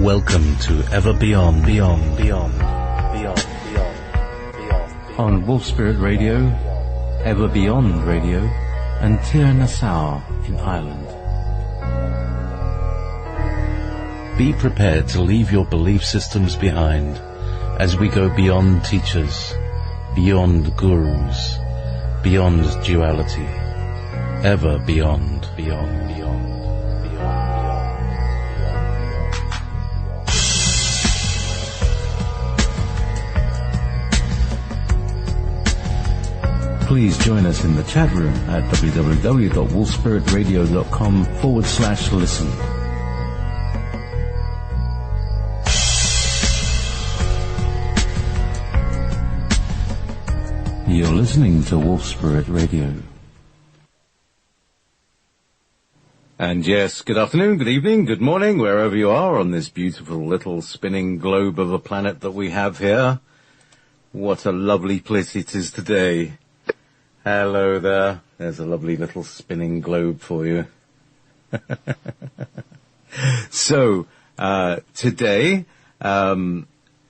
Welcome to Ever Beyond, Beyond, Beyond, Beyond, Beyond, Beyond. On Wolf Spirit Radio, Ever Beyond Radio, and Tir Nassau in Ireland. Be prepared to leave your belief systems behind as we go beyond teachers, beyond gurus, beyond duality, ever beyond, beyond, beyond. Please join us in the chat room at www.wolfspiritradio.com/listen. You're listening to Wolf Spirit Radio. And yes, good afternoon, good evening, good morning, wherever you are on this beautiful little spinning globe of a planet that we have here. What a lovely place it is today. Hello there. There's a lovely little spinning globe for you. So, today,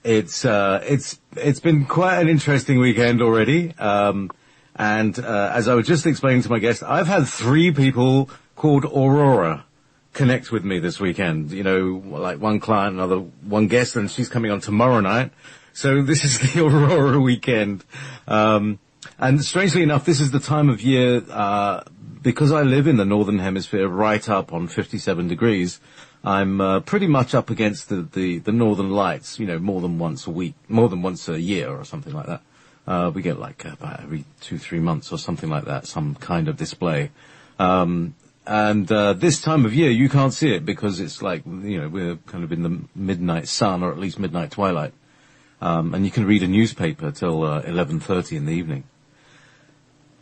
it's been quite an interesting weekend already. And as I was just explaining to my guest, I've had 3 people called Aurora connect with me this weekend. You know, like one client, one guest, and she's coming on tomorrow night. So this is the Aurora weekend. And strangely enough, this is the time of year, because I live in the Northern Hemisphere right up on 57 degrees, I'm pretty much up against the Northern Lights, you know, more than once a week, more than once a year or something like that. We get like about every 2-3 months or something like that, some kind of display. And this time of year, you can't see it because it's like, you know, we're kind of in the midnight sun or at least midnight twilight. And you can read a newspaper till 11:30 in the evening.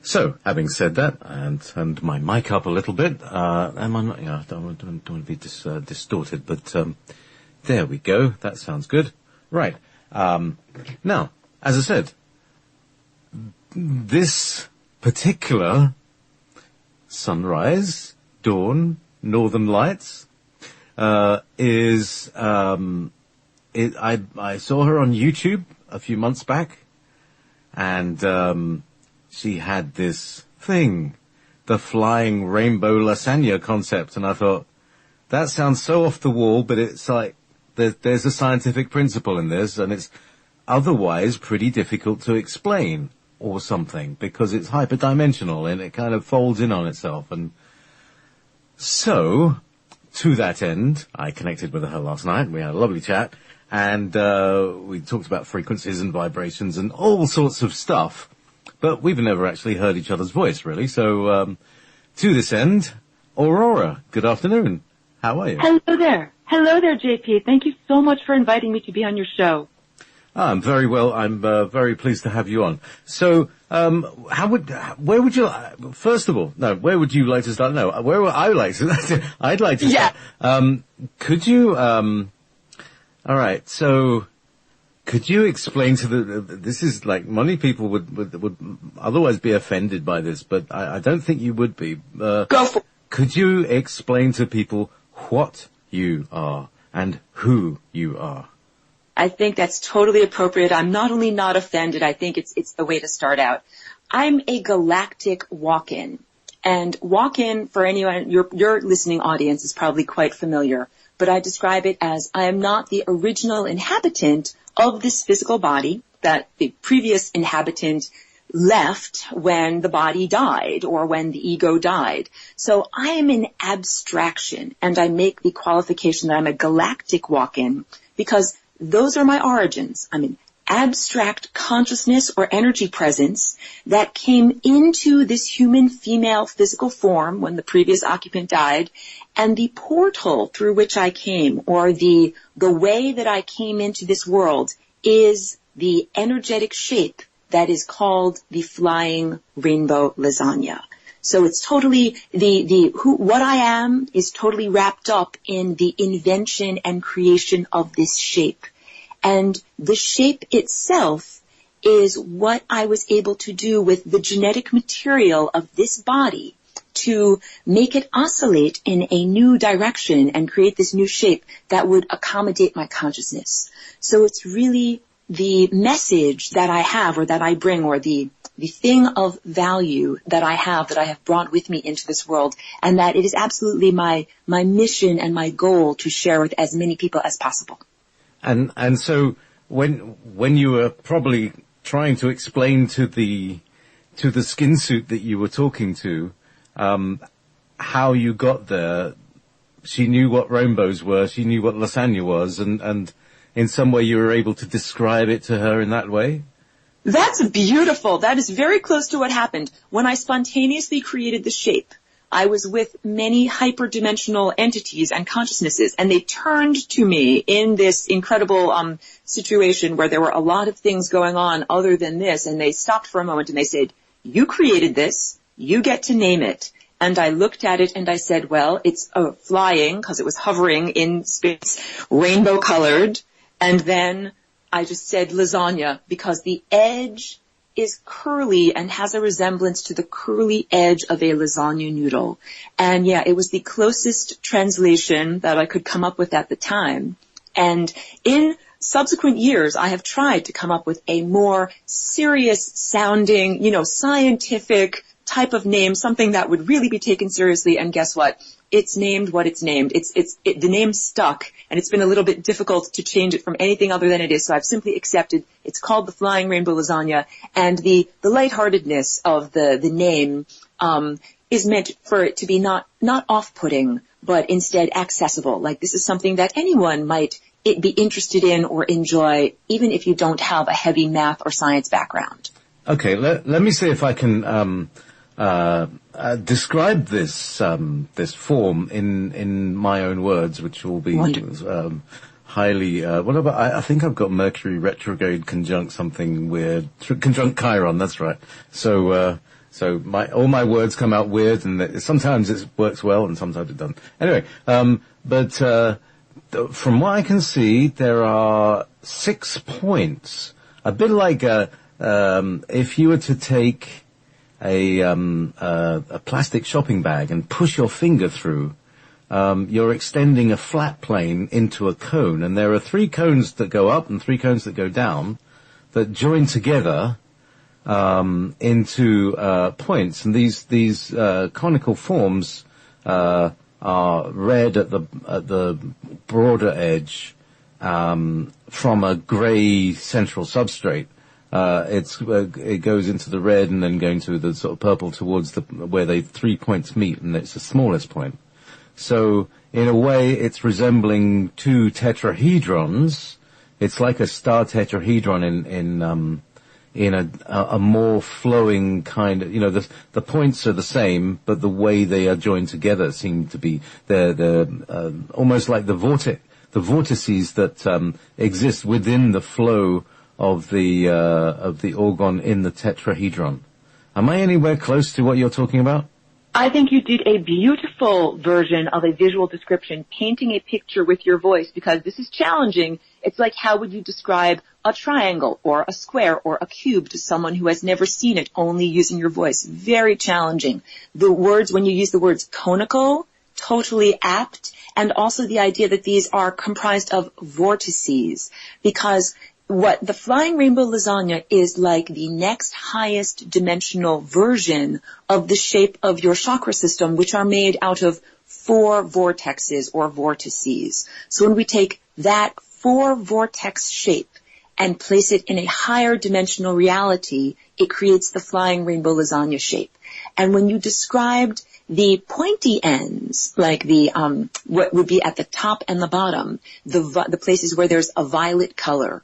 So, having said that, and turned my mic up a little bit, am I not, you know, I don't want to be distorted, but there we go. That sounds good. Right. Now, as I said, this particular sunrise, dawn, northern lights, is I saw her on YouTube a few months back, and she had this thing, the flying rainbow lasagna concept, and I thought, that sounds so off the wall, but it's like, there's a scientific principle in this, and it's otherwise pretty difficult to explain, or something, because it's hyperdimensional, and it kind of folds in on itself, and so, to that end, I connected with her last night, and we had a lovely chat, and we talked about frequencies and vibrations and all sorts of stuff. But we've never actually heard each other's voice, really. So, to this end, Aurora, good afternoon. How are you? Hello there. Hello there, JP. Thank you so much for inviting me to be on your show. I'm very well. I'm very pleased to have you on. So, where would you, first of all, no, where would you like to start? No, where would I like to, I'd like to start. Could you, all right, so, could you explain to this is like, many people would otherwise be offended by this, but I don't think you would be. Go for it. Could you explain to people what you are and who you are? I think that's totally appropriate. I'm not only not offended, I think it's the way to start out. I'm a galactic walk-in. And walk-in, for anyone, your listening audience is probably quite familiar, but I describe it as I am not the original inhabitant of this physical body that the previous inhabitant left when the body died or when the ego died. So I am an abstraction, and I make the qualification that I'm a galactic walk-in because those are my origins. I'm an abstract consciousness or energy presence that came into this human female physical form when the previous occupant died, and the portal through which I came, or the way that I came into this world, is the energetic shape that is called the flying rainbow lasagna. So it's totally what I am is totally wrapped up in the invention and creation of this shape. And the shape itself is what I was able to do with the genetic material of this body to make it oscillate in a new direction and create this new shape that would accommodate my consciousness. So it's really the message that I have or that I bring, or the thing of value that I have brought with me into this world, and that it is absolutely my mission and my goal to share with as many people as possible. And so when you were probably trying to explain to the skin suit that you were talking to, how you got there, she knew what rainbows were, she knew what lasagna was, and in some way you were able to describe it to her in that way? That's beautiful. That is very close to what happened. When I spontaneously created the shape, I was with many hyperdimensional entities and consciousnesses, and they turned to me in this incredible situation where there were a lot of things going on other than this, and they stopped for a moment and they said, "You created this. You get to name it." And I looked at it and I said, well, it's flying, because it was hovering in space, rainbow colored. And then I just said lasagna, because the edge is curly and has a resemblance to the curly edge of a lasagna noodle. And yeah, it was the closest translation that I could come up with at the time. And in subsequent years, I have tried to come up with a more serious sounding, scientific type of name, something that would really be taken seriously. And guess what? It's named what it's named. The name stuck, and it's been a little bit difficult to change it from anything other than it is. So I've simply accepted it's called the Flying Rainbow Lasagna, and the lightheartedness of the name is meant for it to be not off-putting, but instead accessible. Like, this is something that anyone might be interested in or enjoy, even if you don't have a heavy math or science background. Okay, let me see if I can describe this form in my own words, which will be highly. What about? I think I've got Mercury retrograde conjunct something weird. Conjunct Chiron. That's right. So all my words come out weird, and sometimes it works well, and sometimes it doesn't. Anyway, but from what I can see, there are 6 points. A bit like if you were to take a plastic shopping bag and push your finger through, you're extending a flat plane into a cone, and there are 3 cones that go up and 3 cones that go down that join together into points, and these conical forms are red at the broader edge from a grey central substrate. It goes into the red and then going to the sort of purple towards where the 3 points meet, and it's the smallest point. So in a way, it's resembling 2 tetrahedrons. It's like a star tetrahedron in a more flowing kind of, the points are the same, but the way they are joined together seem to be they're almost like the vortices that exist within the flow of the orgon in the tetrahedron. Am I anywhere close to what you're talking about? I think you did a beautiful version of a visual description, painting a picture with your voice, because this is challenging. It's like, how would you describe a triangle or a square or a cube to someone who has never seen it, only using your voice? Very challenging. The words, when you use the words conical, totally apt, and also the idea that these are comprised of vortices, because what the Flying Rainbow Lasagna is like the next highest dimensional version of the shape of your chakra system, which are made out of 4 vortexes or vortices. So when we take that 4 vortex shape and place it in a higher dimensional reality, it creates the Flying Rainbow Lasagna shape. And when you described the pointy ends, like the what would be at the top and the bottom, the places where there's a violet color,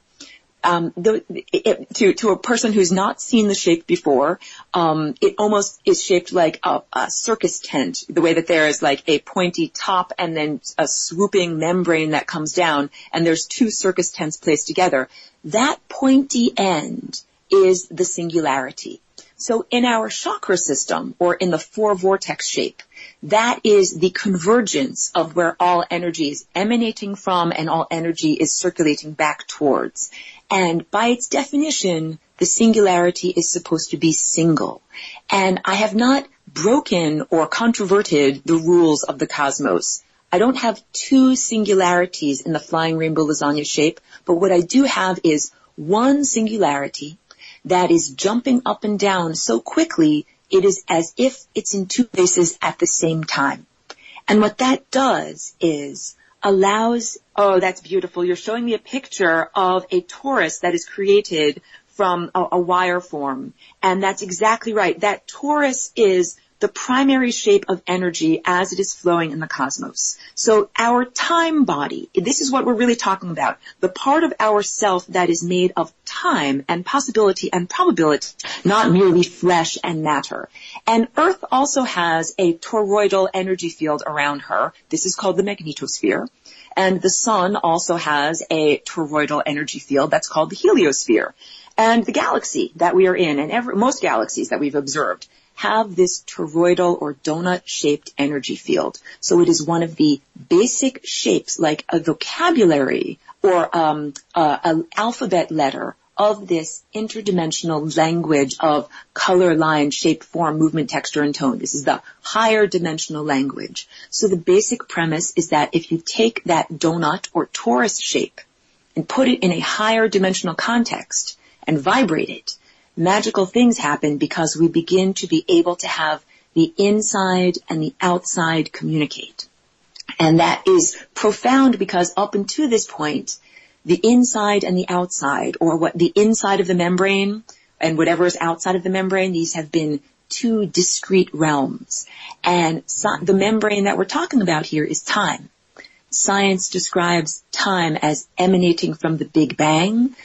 to a person who's not seen the shape before, it almost is shaped like a circus tent, the way that there is like a pointy top and then a swooping membrane that comes down, and there's 2 circus tents placed together. That pointy end is the singularity. So in our chakra system, or in the 4 vortex shape, that is the convergence of where all energy is emanating from and all energy is circulating back towards. And by its definition, the singularity is supposed to be single. And I have not broken or controverted the rules of the cosmos. I don't have two singularities in the flying rainbow lasagna shape, but what I do have is one singularity that is jumping up and down so quickly it is as if it's in two places at the same time. And what that does is allows, oh, that's beautiful. You're showing me a picture of a torus that is created from a wire form. And that's exactly right. That torus is the primary shape of energy as it is flowing in the cosmos. So our time body, this is what we're really talking about, the part of our self that is made of time and possibility and probability, not merely flesh and matter. And Earth also has a toroidal energy field around her. This is called the magnetosphere. And the sun also has a toroidal energy field that's called the heliosphere. And the galaxy that we are in, and most galaxies that we've observed, have this toroidal or donut-shaped energy field. So it is one of the basic shapes, like a vocabulary or an alphabet letter of this interdimensional language of color, line, shape, form, movement, texture, and tone. This is the higher dimensional language. So the basic premise is that if you take that donut or torus shape and put it in a higher dimensional context and vibrate it, magical things happen because we begin to be able to have the inside and the outside communicate. And that is profound because up until this point, the inside and the outside, or what the inside of the membrane and whatever is outside of the membrane, these have been two discrete realms. And the membrane that we're talking about here is time. Science describes time as emanating from the Big Bang,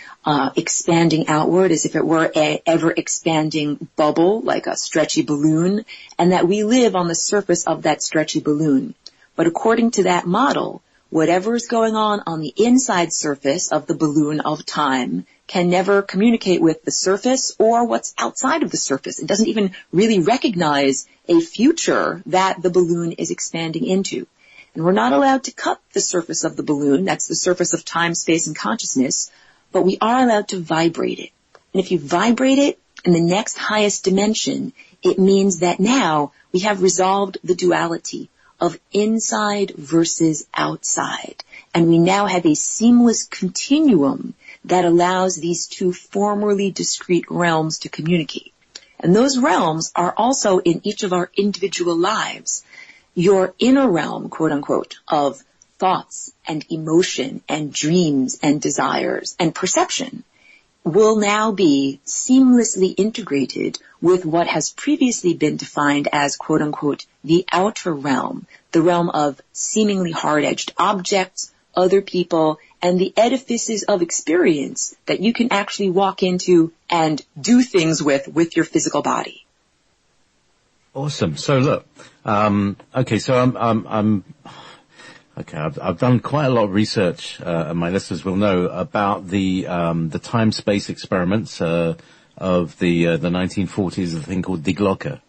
expanding outward as if it were an ever-expanding bubble, like a stretchy balloon, and that we live on the surface of that stretchy balloon. But according to that model, whatever is going on the inside surface of the balloon of time can never communicate with the surface or what's outside of the surface. It doesn't even really recognize a future that the balloon is expanding into. And we're not allowed to cut the surface of the balloon. That's the surface of time, space, and consciousness. But we are allowed to vibrate it. And if you vibrate it in the next highest dimension, it means that now we have resolved the duality of inside versus outside. And we now have a seamless continuum that allows these two formerly discrete realms to communicate. And those realms are also in each of our individual lives. Your inner realm, quote unquote, of thoughts and emotion and dreams and desires and perception will now be seamlessly integrated with what has previously been defined as, quote unquote, the outer realm, the realm of seemingly hard-edged objects, other people, and the edifices of experience that you can actually walk into and do things with your physical body. Awesome. So look, okay, so I've done quite a lot of research, and my listeners will know about the time-space experiments of the 1940s, a thing called Die Glocke.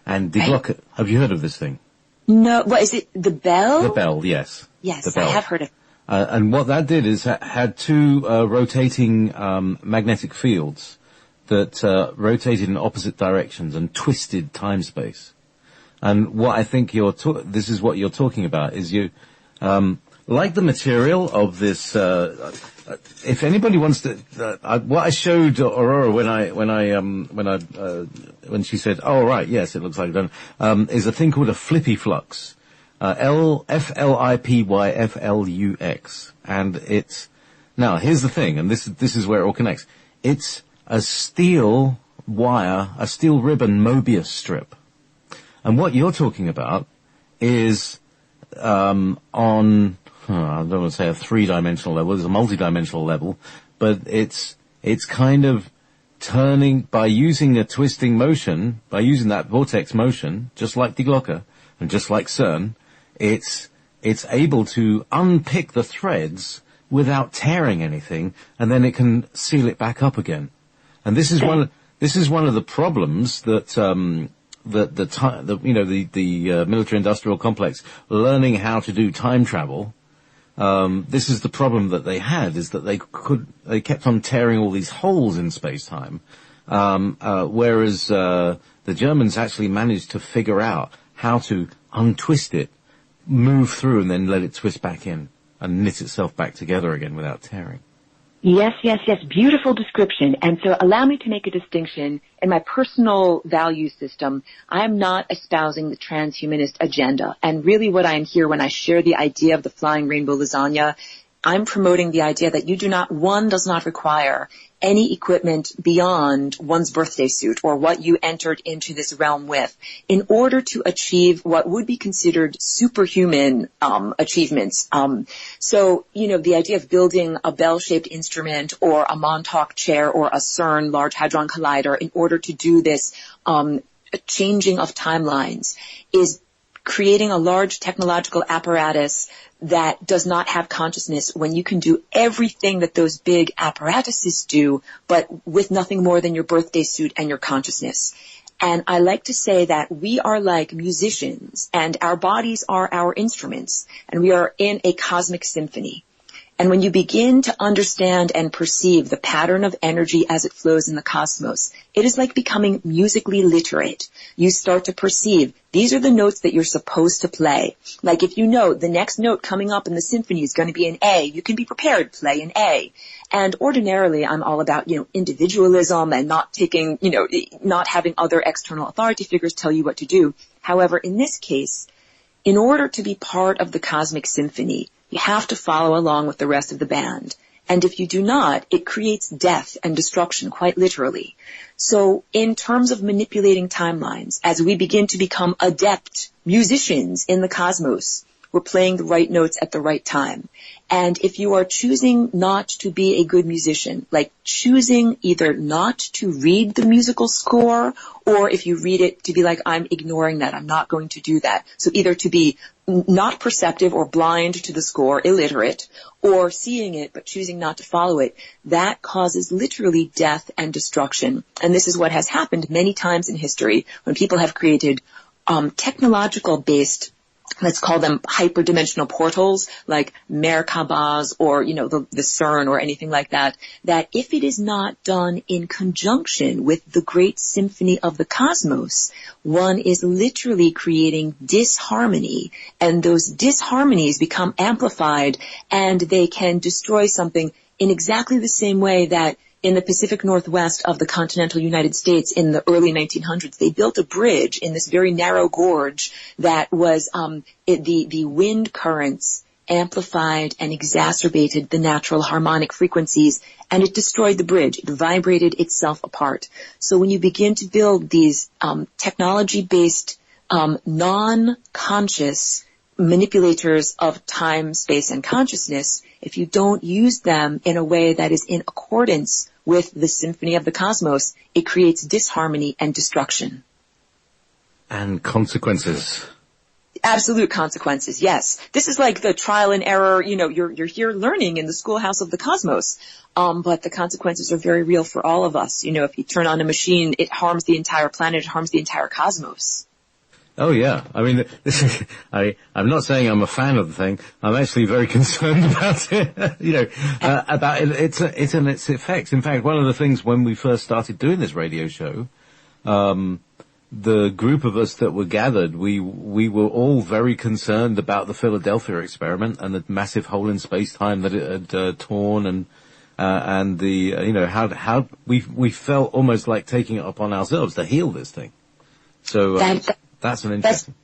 And Die Glocke, have you heard of this thing? No, what is it? The bell? The bell, yes. Yes, the bell. I have heard of it. And what that did is had two rotating magnetic fields that rotated in opposite directions and twisted time-space. And what I think this is what you're talking about, is you, like the material of this, if anybody wants to, what I showed Aurora when she said, oh right, yes, it looks like I've done, is a thing called a flippy flux. Flipyflux. And it's, now here's the thing, and this is where it all connects. It's a steel wire, a steel ribbon Mobius strip. And what you're talking about is, on, I don't want to say a three-dimensional level, it's a multi-dimensional level, but it's kind of turning, by using a twisting motion, by using that vortex motion, just like Die Glocke, and just like CERN, it's able to unpick the threads without tearing anything, and then it can seal it back up again. And this is one of the problems that the military-industrial complex learning how to do time travel. This is the problem that they had, is that they kept on tearing all these holes in space-time, whereas the Germans actually managed to figure out how to untwist it, move through, and then let it twist back in and knit itself back together again without tearing. Yes, yes, yes. Beautiful description. And so allow me to make a distinction. In my personal value system, I am not espousing the transhumanist agenda. And really what I am here when I share the idea of the flying rainbow lasagna, I'm promoting the idea that one does not require any equipment beyond one's birthday suit or what you entered into this realm with in order to achieve what would be considered superhuman achievements. So, the idea of building a bell-shaped instrument or a Montauk chair or a CERN Large Hadron Collider in order to do this changing of timelines is creating a large technological apparatus that does not have consciousness when you can do everything that those big apparatuses do, but with nothing more than your birthday suit and your consciousness. And I like to say that we are like musicians, and our bodies are our instruments, and we are in a cosmic symphony. And when you begin to understand and perceive the pattern of energy as it flows in the cosmos, it is like becoming musically literate. You start to perceive these are the notes that you're supposed to play. Like if you know the next note coming up in the symphony is going to be an A, you can be prepared, play an A. And ordinarily I'm all about, individualism and not taking, not having other external authority figures tell you what to do. However, in this case, in order to be part of the cosmic symphony, you have to follow along with the rest of the band. And if you do not, it creates death and destruction, quite literally. So in terms of manipulating timelines, as we begin to become adept musicians in the cosmos, we're playing the right notes at the right time. And if you are choosing not to be a good musician, like choosing either not to read the musical score, or if you read it to be like, I'm ignoring that, I'm not going to do that. So either to be not perceptive or blind to the score, illiterate, or seeing it but choosing not to follow it, that causes literally death and destruction. And this is what has happened many times in history when people have created technological-based, let's call them hyperdimensional portals like Merkabahs or, the CERN or anything like that, that if it is not done in conjunction with the great symphony of the cosmos, one is literally creating disharmony, and those disharmonies become amplified and they can destroy something in exactly the same way that in the Pacific Northwest of the continental United States in the early 1900s, they built a bridge in this very narrow gorge that was the wind currents amplified and exacerbated the natural harmonic frequencies, and it destroyed the bridge. It vibrated itself apart. So when you begin to build these technology-based, non-conscious manipulators of time, space, and consciousness, if you don't use them in a way that is in accordance with the symphony of the cosmos, it creates disharmony and destruction. And consequences. Absolute consequences, yes. This is like the trial and error, you're here learning in the schoolhouse of the cosmos. But the consequences are very real for all of us. If you turn on a machine, it harms the entire planet, it harms the entire cosmos. Oh yeah, I mean, I'm not saying I'm a fan of the thing. I'm actually very concerned about it. About its effects. In fact, one of the things when we first started doing this radio show, the group of us that were gathered, we were all very concerned about the Philadelphia experiment and the massive hole in space-time that it had torn, and the how we felt almost like taking it upon ourselves to heal this thing. So. That's an interesting.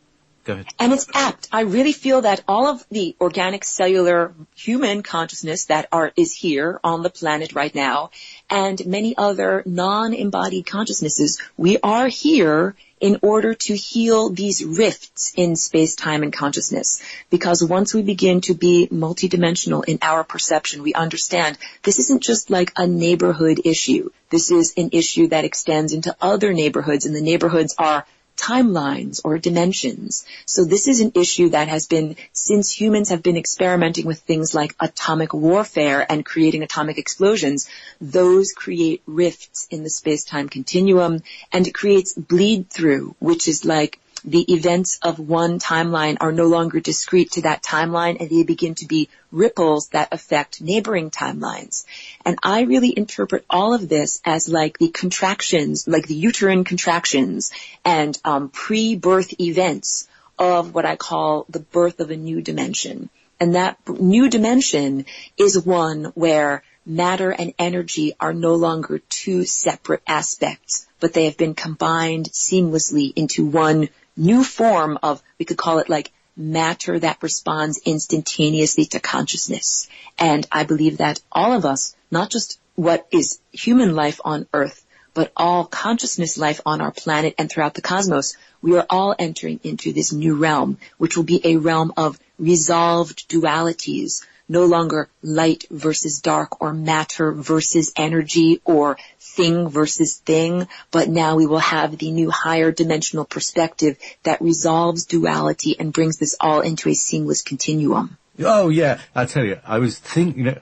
Go ahead. And it's apt. I really feel that all of the organic cellular human consciousness that is here on the planet right now, and many other non-embodied consciousnesses, we are here in order to heal these rifts in space, time, and consciousness. Because once we begin to be multidimensional in our perception, we understand this isn't just like a neighborhood issue. This is an issue that extends into other neighborhoods, and the neighborhoods are timelines or dimensions. So this is an issue that has been, since humans have been experimenting with things like atomic warfare and creating atomic explosions, those create rifts in the space-time continuum, and it creates bleed-through, which is like the events of one timeline are no longer discrete to that timeline, and they begin to be ripples that affect neighboring timelines. And I really interpret all of this as like the contractions, like the uterine contractions and pre-birth events of what I call the birth of a new dimension. And that new dimension is one where matter and energy are no longer two separate aspects, but they have been combined seamlessly into one new form of, we could call it like matter that responds instantaneously to consciousness. And I believe that all of us, not just what is human life on Earth, but all consciousness life on our planet and throughout the cosmos, we are all entering into this new realm, which will be a realm of resolved dualities, no longer light versus dark or matter versus energy or thing versus thing, but now we will have the new higher dimensional perspective that resolves duality and brings this all into a seamless continuum. Oh, yeah. I tell you, I was thinking,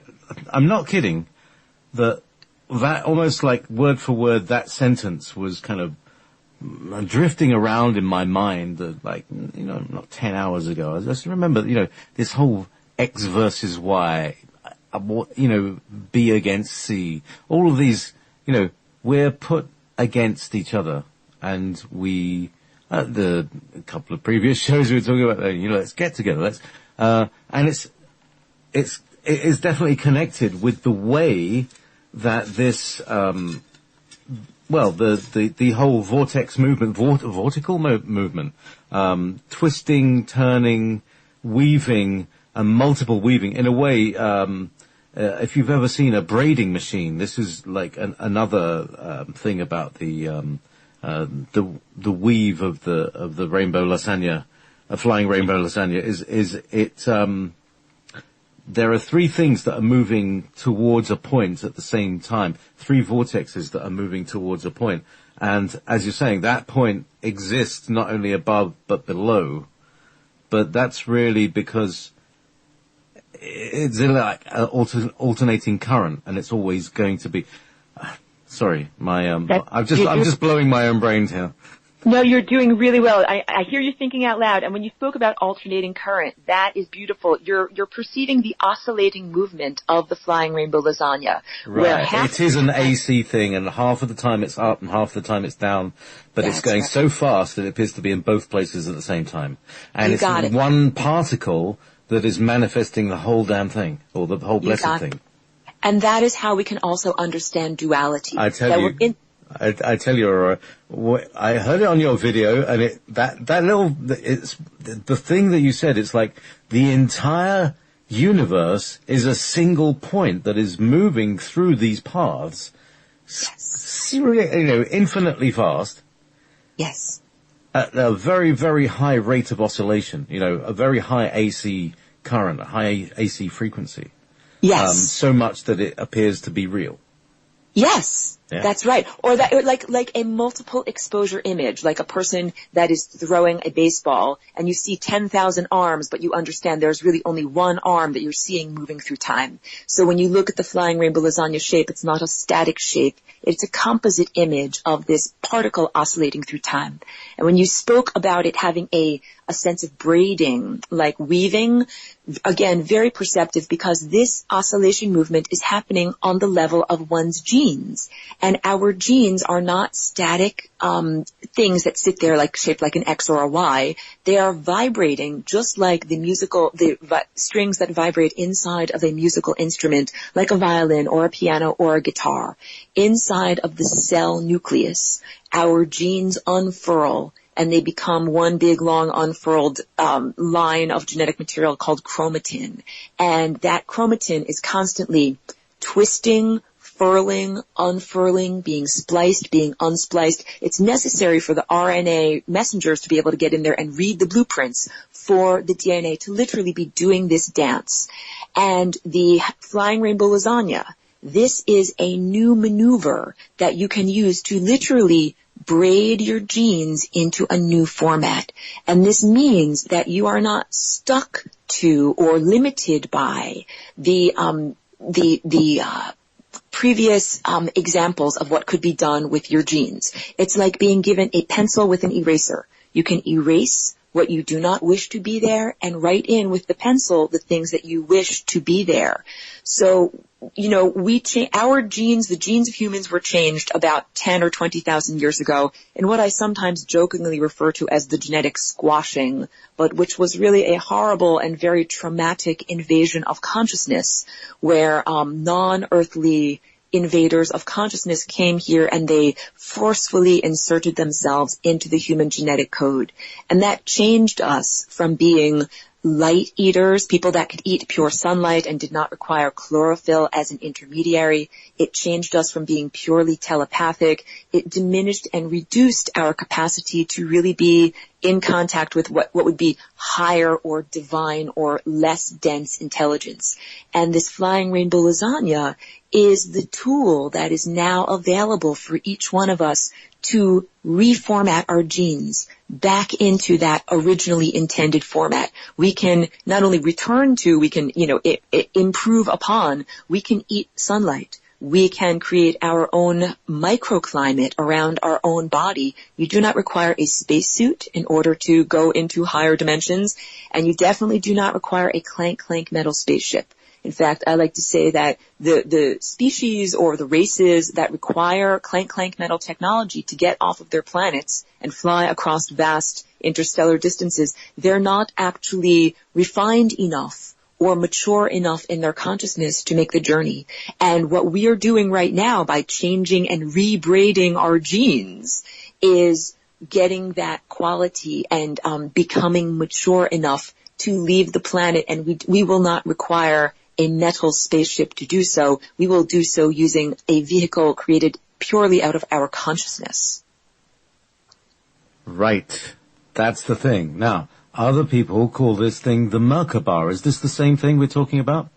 I'm not kidding, that almost like word for word, that sentence was kind of drifting around in my mind, like, not 10 hours ago. I just remember, this whole X versus Y, B against C, all of these, we're put against each other. And we, a couple of previous shows we were talking about, let's get together, and it is definitely connected with the way that this, the whole vortex movement, vortical movement, twisting, turning, weaving, and multiple weaving. In a way, if you've ever seen a braiding machine, this is like another thing about the weave of the rainbow lasagna, a flying rainbow lasagna. Is it? There are three things that are moving towards a point at the same time. Three vortexes that are moving towards a point. And as you're saying, that point exists not only above but below. But that's really because it's like an alternating current, and it's always going to be. Sorry, I'm just blowing my own brains here. No, you're doing really well. I hear you thinking out loud. And when you spoke about alternating current, that is beautiful. You're perceiving the oscillating movement of the flying rainbow lasagna. Right. It is an AC thing, and half of the time it's up and half of the time it's down. But it's going so fast that it appears to be in both places at the same time. And it's one particle that is manifesting the whole damn thing, or the whole blessed thing. And that is how we can also understand duality. I tell you, Aurora, I heard it on your video, and it's the thing that you said. It's like the entire universe is a single point that is moving through these paths, infinitely fast. Yes. At a very, very high rate of oscillation. A very high AC current, a high AC frequency. Yes. So much that it appears to be real. Yes. Yeah. That's right. Or that, like a multiple exposure image, like a person that is throwing a baseball and you see 10,000 arms, but you understand there's really only one arm that you're seeing moving through time. So when you look at the flying rainbow lasagna shape, it's not a static shape. It's a composite image of this particle oscillating through time. And when you spoke about it having a sense of braiding, like weaving, again, very perceptive, because this oscillation movement is happening on the level of one's genes. And our genes are not static things that sit there like shaped like an X or a Y. They are vibrating just like the strings that vibrate inside of a musical instrument, like a violin or a piano or a guitar. Inside of the cell nucleus, our genes unfurl, and they become one big, long, unfurled line of genetic material called chromatin. And that chromatin is constantly twisting, furling, unfurling, being spliced, being unspliced. It's necessary for the RNA messengers to be able to get in there and read the blueprints for the DNA to literally be doing this dance. And the flying rainbow lasagna, this is a new maneuver that you can use to literally braid your genes into a new format. And this means that you are not stuck to or limited by the previous examples of what could be done with your genes. It's like being given a pencil with an eraser. You can erase what you do not wish to be there and write in with the pencil the things that you wish to be there. So, our genes, the genes of humans were changed about 10 or 20,000 years ago in what I sometimes jokingly refer to as the genetic squashing, but which was really a horrible and very traumatic invasion of consciousness where non-earthly invaders of consciousness came here and they forcefully inserted themselves into the human genetic code. And that changed us from being light eaters, people that could eat pure sunlight and did not require chlorophyll as an intermediary. It changed us from being purely telepathic. It diminished and reduced our capacity to really be in contact with what would be higher or divine or less dense intelligence. And this flying rainbow lasagna is the tool that is now available for each one of us to reformat our genes back into that originally intended format. We can not only return to, we can, improve upon, we can eat sunlight. We can create our own microclimate around our own body. You do not require a spacesuit in order to go into higher dimensions, and you definitely do not require a clank metal spaceship. In fact, I like to say that the species or the races that require clank metal technology to get off of their planets and fly across vast interstellar distances, they're not actually refined enough or mature enough in their consciousness to make the journey. And what we are doing right now by changing and rebraiding our genes is getting that quality and becoming mature enough to leave the planet, and we will not require a metal spaceship to do so. We will do so using a vehicle created purely out of our consciousness. Right. That's the thing. Now, other people call this thing the Merkaba. Is this the same thing we're talking about?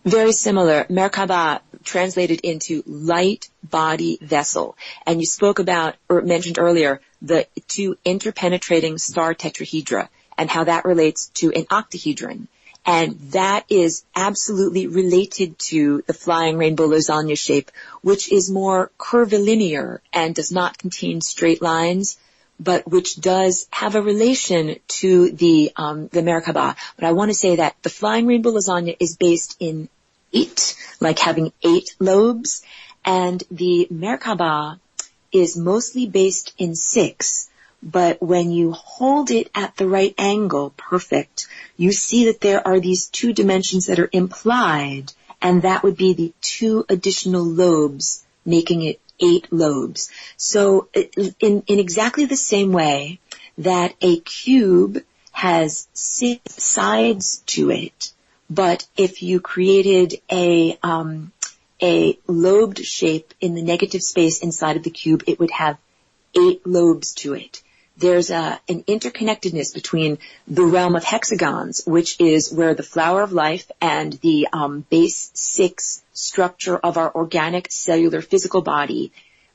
Very similar. Merkaba translated into light body vessel. And you spoke about, or mentioned earlier, the two interpenetrating star tetrahedra and how that relates to an octahedron. And that is absolutely related to the flying rainbow lasagna shape, which is more curvilinear and does not contain straight lines, but which does have a relation to the Merkaba. But I want to say that the flying rainbow lasagna is based in 8, like having 8 lobes, and the Merkaba is mostly based in 6. But when you hold it at the right angle, perfect, you see that there are these 2 dimensions that are implied, and that would be the 2 additional lobes, making it 8 lobes. So in exactly the same way that a cube has 6 sides to it, but if you created a lobed shape in the negative space inside of the cube, it would have 8 lobes to it. There's an interconnectedness between the realm of hexagons, which is where the flower of life and the base 6 structure of our organic cellular physical body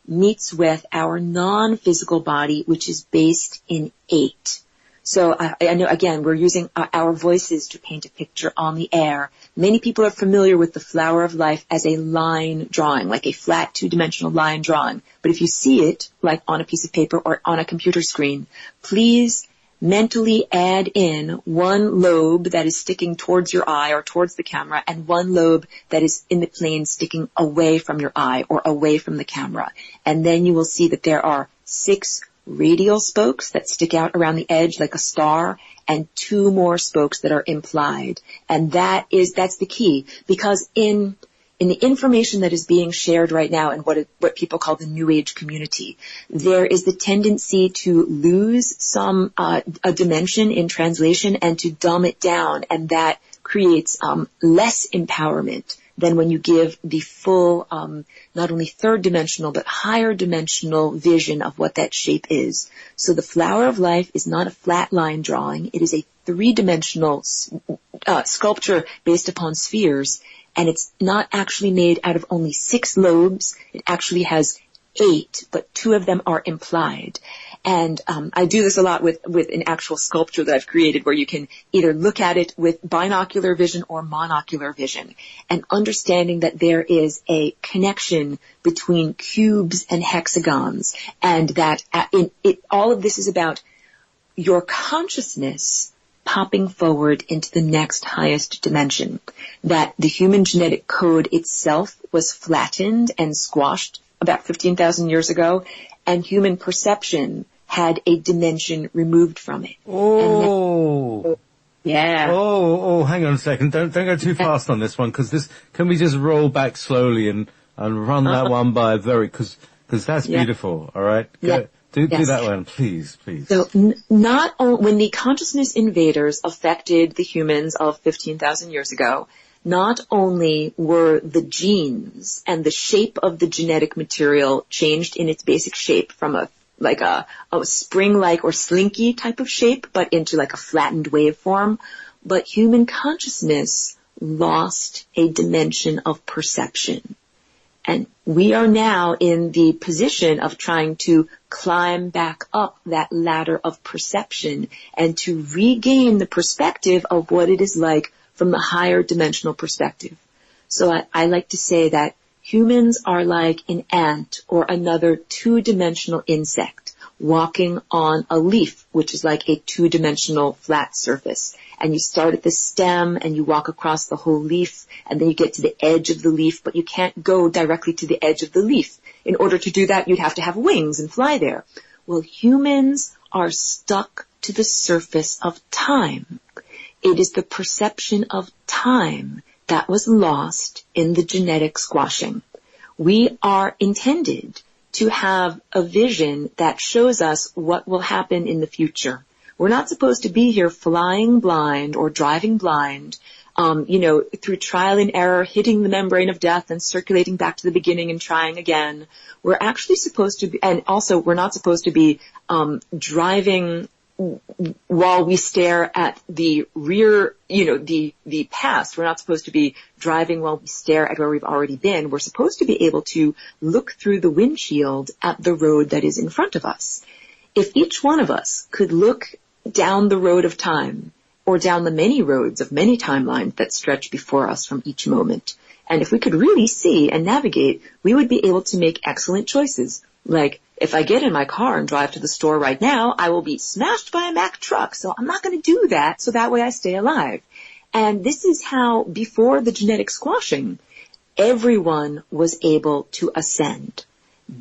meets with our non-physical body, which is based in 8. So I know, again, we're using our voices to paint a picture on the air. Many people are familiar with the flower of life as a line drawing, like a flat 2-dimensional line drawing. But if you see it, like on a piece of paper or on a computer screen, please mentally add in 1 lobe that is sticking towards your eye or towards the camera and 1 lobe that is in the plane sticking away from your eye or away from the camera. And then you will see that there are 6 radial spokes that stick out around the edge like a star, and 2 more spokes that are implied. And that's the key, because in the information that is being shared right now in what people call the New Age community, there is the tendency to lose a dimension in translation and to dumb it down, and that creates less empowerment than when you give the full, not only 3rd dimensional, but higher dimensional vision of what that shape is. So the flower of life is not a flat line drawing. It is a 3-dimensional sculpture based upon spheres, and it's not actually made out of only 6 lobes. It actually has 8, but 2 of them are implied. And I do this a lot with an actual sculpture that I've created, where you can either look at it with binocular vision or monocular vision, and understanding that there is a connection between cubes and hexagons, and that all of this is about your consciousness popping forward into the next highest dimension, that the human genetic code itself was flattened and squashed about 15,000 years ago, and human perception had a dimension removed from it. Oh. Yeah. Oh, hang on a second. Don't go too fast on this one, because can we just roll back slowly and run that one by because that's beautiful, all right? Do that one, please. So when the consciousness invaders affected the humans of 15,000 years ago, not only were the genes and the shape of the genetic material changed in its basic shape from a spring-like or slinky type of shape, but into like a flattened waveform, but human consciousness lost a dimension of perception. And we are now in the position of trying to climb back up that ladder of perception and to regain the perspective of what it is like from the higher dimensional perspective. So I like to say that humans are like an ant or another two-dimensional insect walking on a leaf, which is like a two-dimensional flat surface. And you start at the stem and you walk across the whole leaf, and then you get to the edge of the leaf, but you can't go directly to the edge of the leaf. In order to do that, you'd have to have wings and fly there. Well, humans are stuck to the surface of time. It is the perception of time that was lost in the genetic squashing. We are intended to have a vision that shows us what will happen in the future. We're not supposed to be here flying blind or driving blind, through trial and error, hitting the membrane of death and circulating back to the beginning and trying again. We're actually supposed to be, and also we're not supposed to be driving while we stare at the rear, the past. We're not supposed to be driving while we stare at where we've already been. We're supposed to be able to look through the windshield at the road that is in front of us. If each one of us could look down the road of time, or down the many roads of many timelines that stretch before us from each moment, and if we could really see and navigate, we would be able to make excellent choices. Like, if I get in my car and drive to the store right now, I will be smashed by a Mack truck, so I'm not going to do that, so that way I stay alive. And this is how, before the genetic squashing, everyone was able to ascend.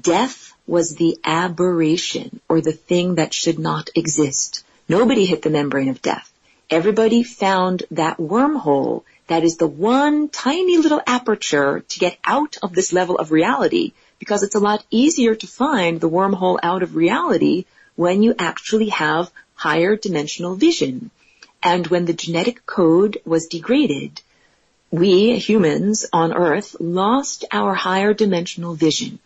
Death was the aberration, or the thing that should not exist. Nobody hit the membrane of death. Everybody found that wormhole that is the one tiny little aperture to get out of this level of reality, because it's a lot easier to find the wormhole out of reality when you actually have higher dimensional vision. And when the genetic code was degraded, we humans on Earth lost our higher dimensional vision,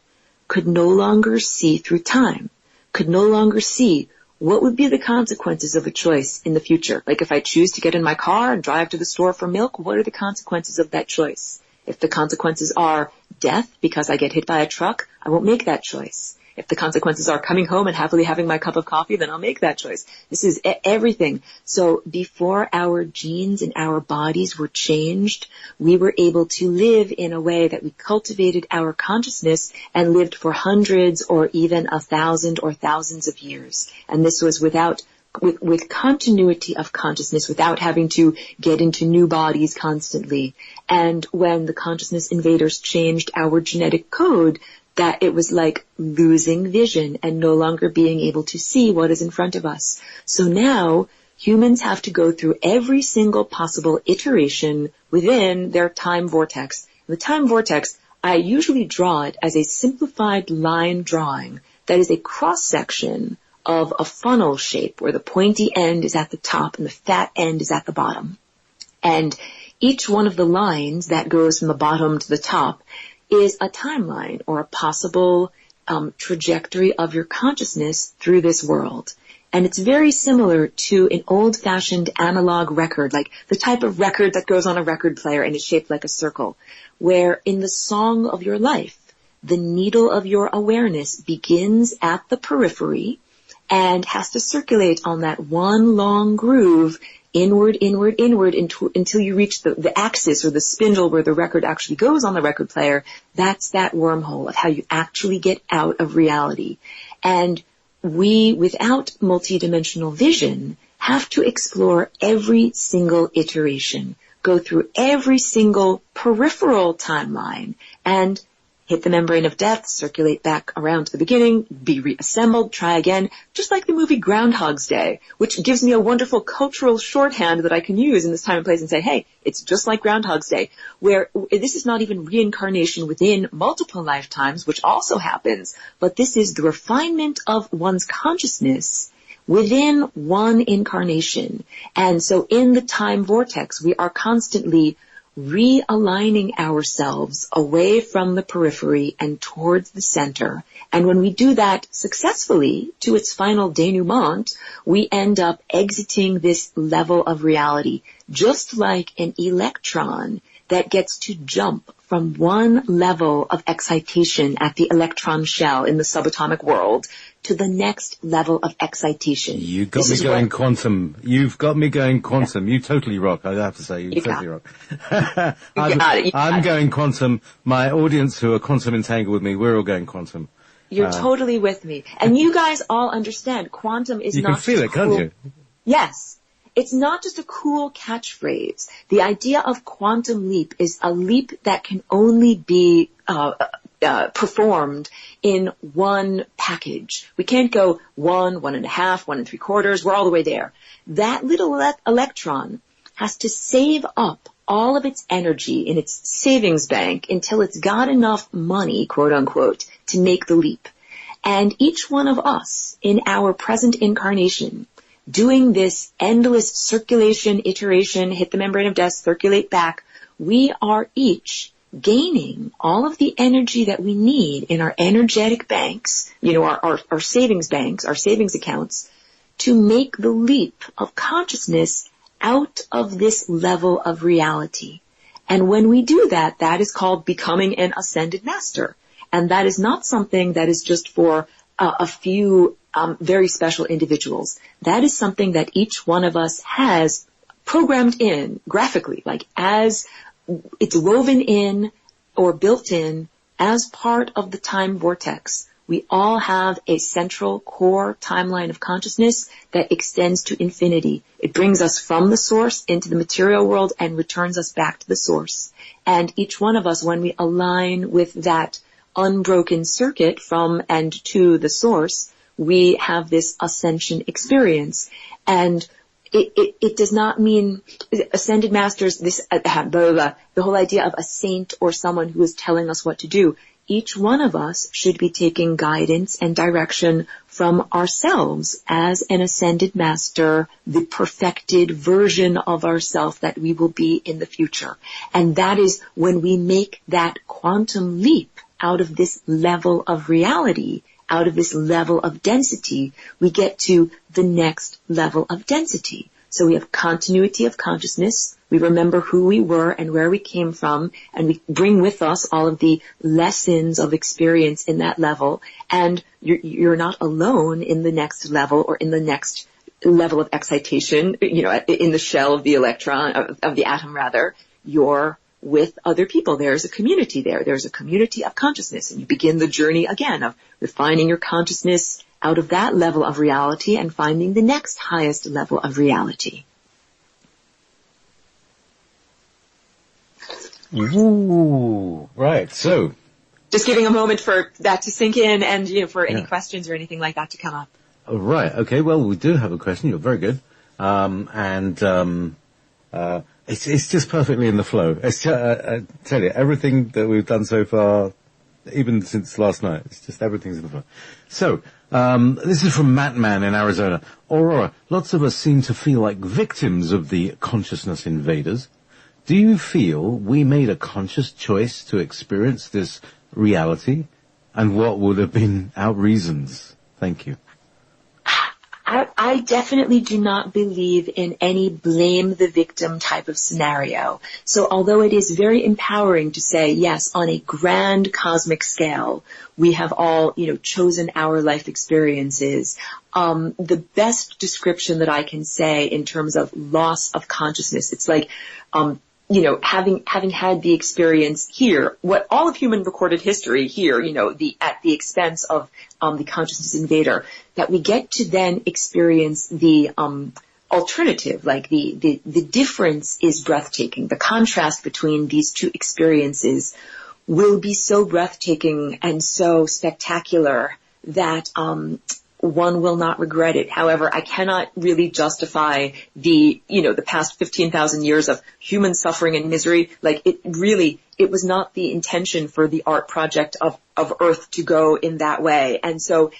could no longer see through time, could no longer see what would be the consequences of a choice in the future. Like, if I choose to get in my car and drive to the store for milk, what are the consequences of that choice? If the consequences are death because I get hit by a truck, I won't make that choice. If the consequences are coming home and happily having my cup of coffee, then I'll make that choice. This is everything. So before our genes and our bodies were changed, we were able to live in a way that we cultivated our consciousness and lived for hundreds or even 1,000 or thousands of years. And this was with continuity of consciousness, without having to get into new bodies constantly. And when the consciousness invaders changed our genetic code, that it was like losing vision and no longer being able to see what is in front of us. So now humans have to go through every single possible iteration within their time vortex. The time vortex, I usually draw it as a simplified line drawing that is a cross-section of a funnel shape where the pointy end is at the top and the fat end is at the bottom. And each one of the lines that goes from the bottom to the top is a timeline or a possible trajectory of your consciousness through this world. And it's very similar to an old-fashioned analog record, like the type of record that goes on a record player and is shaped like a circle, where in the song of your life, the needle of your awareness begins at the periphery and has to circulate on that one long groove inward, until you reach the axis or the spindle where the record actually goes on the record player. That's that wormhole of how you actually get out of reality. And we, without multidimensional vision, have to explore every single iteration, go through every single peripheral timeline, and hit the membrane of death, circulate back around to the beginning, be reassembled, try again, just like the movie Groundhog's Day, which gives me a wonderful cultural shorthand that I can use in this time and place and say, hey, it's just like Groundhog's Day, where this is not even reincarnation within multiple lifetimes, which also happens, but this is the refinement of one's consciousness within one incarnation. And so in the time vortex, we are constantly realigning ourselves away from the periphery and towards the center. And when we do that successfully to its final denouement, we end up exiting this level of reality, just like an electron that gets to jump from one level of excitation at the electron shell in the subatomic world to the next level of excitation. You got me going quantum. You've got me going quantum. You totally rock. I have to say, you totally rock. I'm going quantum. My audience who are quantum entangled with me, we're all going quantum. You're totally with me. And you guys all understand quantum is not... You can feel it, can't you? Yes. It's not just a cool catchphrase. The idea of quantum leap is a leap that can only be performed in one package. We can't go 1, 1.5, 1 3/4. We're all the way there. That little electron has to save up all of its energy in its savings bank until it's got enough money, quote unquote, to make the leap. And each one of us in our present incarnation, doing this endless circulation, iteration, hit the membrane of death, circulate back, we are each gaining all of the energy that we need in our energetic banks, our savings banks, our savings accounts, to make the leap of consciousness out of this level of reality. And when we do that, that is called becoming an ascended master. And that is not something that is just for a few very special individuals. That is something that each one of us has programmed in graphically, like as it's woven in or built in as part of the time vortex. We all have a central core timeline of consciousness that extends to infinity. It brings us from the source into the material world and returns us back to the source. And each one of us, when we align with that unbroken circuit from and to the source, we have this ascension experience. And it does not mean ascended masters, the whole idea of a saint or someone who is telling us what to do. Each one of us should be taking guidance and direction from ourselves as an ascended master, the perfected version of ourselves that we will be in the future. And that is when we make that quantum leap out of this level of reality, out of this level of density, we get to the next level of density. So we have continuity of consciousness. We remember who we were and where we came from, and we bring with us all of the lessons of experience in that level. And you're not alone in the next level or in the next level of excitation, in the shell of the electron, of the atom rather. You're with other people. There's a community there. There's a community of consciousness, and you begin the journey again of refining your consciousness out of that level of reality and finding the next highest level of reality. Ooh, right. So, just giving a moment for that to sink in, and for any questions or anything like that to come up. Oh, right. Okay. Well, we do have a question. You're very good, It's just perfectly in the flow. I tell you, everything that we've done so far, even since last night, it's just everything's in the flow. So, this is from Mattman in Arizona. Aurora, lots of us seem to feel like victims of the consciousness invaders. Do you feel we made a conscious choice to experience this reality? And what would have been our reasons? Thank you. I definitely do not believe in any blame the victim type of scenario. So although it is very empowering to say, yes, on a grand cosmic scale, we have all, chosen our life experiences, the best description that I can say in terms of loss of consciousness, it's like, having had the experience here, what all of human recorded history here, at the expense of the consciousness invader, that we get to then experience the alternative, like the difference is breathtaking. The contrast between these two experiences will be so breathtaking and so spectacular that one will not regret it. However, I cannot really justify the past 15,000 years of human suffering and misery. Like, it was not the intention for the art project of Earth to go in that way. And so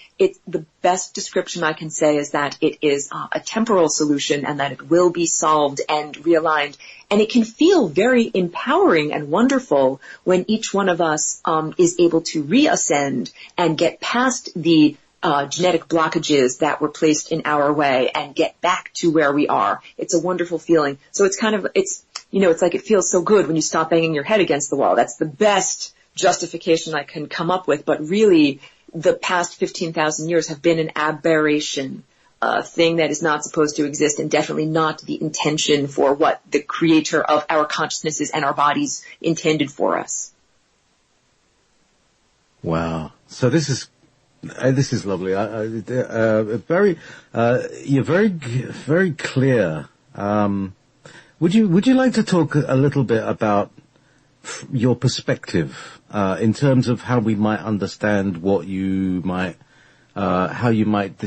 the best description I can say is that it is a temporal solution and that it will be solved and realigned. And it can feel very empowering and wonderful when each one of us is able to reascend and get past the genetic blockages that were placed in our way and get back to where we are. It's a wonderful feeling. So it's like it feels so good when you stop banging your head against the wall. That's the best justification I can come up with. But really, the past 15,000 years have been an aberration, a thing that is not supposed to exist and definitely not the intention for what the creator of our consciousnesses and our bodies intended for us. Wow. So this is lovely. You're very clear. Would you like to talk a little bit about your perspective in terms of how we might understand what you might, how you might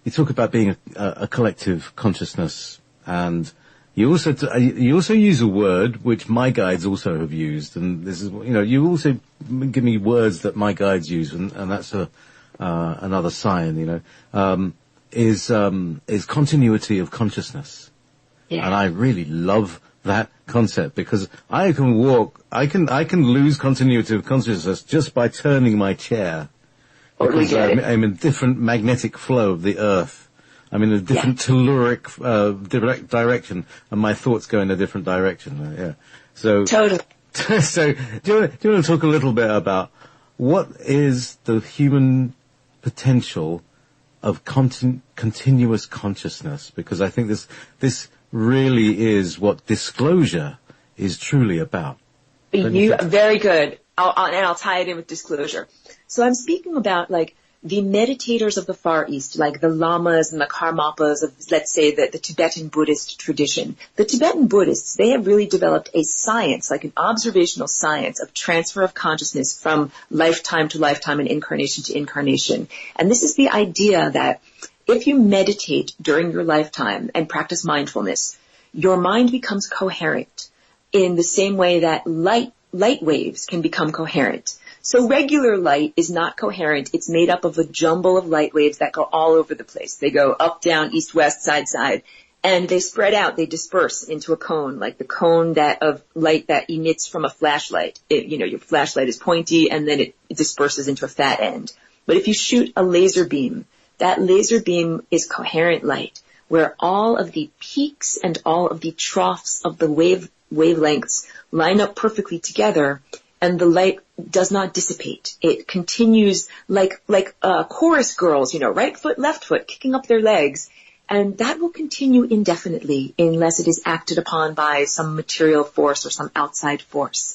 you talk about being a collective consciousness, and you also use a word which my guides also have used, and this is, you also give me words that my guides use, and that's another sign, is continuity of consciousness. Yeah. And I really love that concept because I can lose continuity of consciousness just by turning my chair. Because I'm in a different magnetic flow of the earth. I'm in a different telluric direct direction, and my thoughts go in a different direction. Yeah. So totally. So do you want to talk a little bit about what is the human potential of continuous consciousness? Because I think this really is what disclosure is truly about. Very good. I'll tie it in with disclosure. So I'm speaking about like the meditators of the Far East, like the lamas and the karmapas of, let's say, the Tibetan Buddhist tradition. The Tibetan Buddhists, they have really developed a science, like an observational science of transfer of consciousness from lifetime to lifetime and incarnation to incarnation. And this is the idea that if you meditate during your lifetime and practice mindfulness, your mind becomes coherent in the same way that light waves can become coherent. So regular light is not coherent. It's made up of a jumble of light waves that go all over the place. They go up, down, east, west, side, side, and they spread out. They disperse into a cone, like the cone of light that emits from a flashlight. Your flashlight is pointy, and then it disperses into a fat end. But if you shoot a laser beam, that laser beam is coherent light, where all of the peaks and all of the troughs of the wavelengths line up perfectly together, and the light does not dissipate. It continues like chorus girls, right foot, left foot, kicking up their legs. And that will continue indefinitely unless it is acted upon by some material force or some outside force.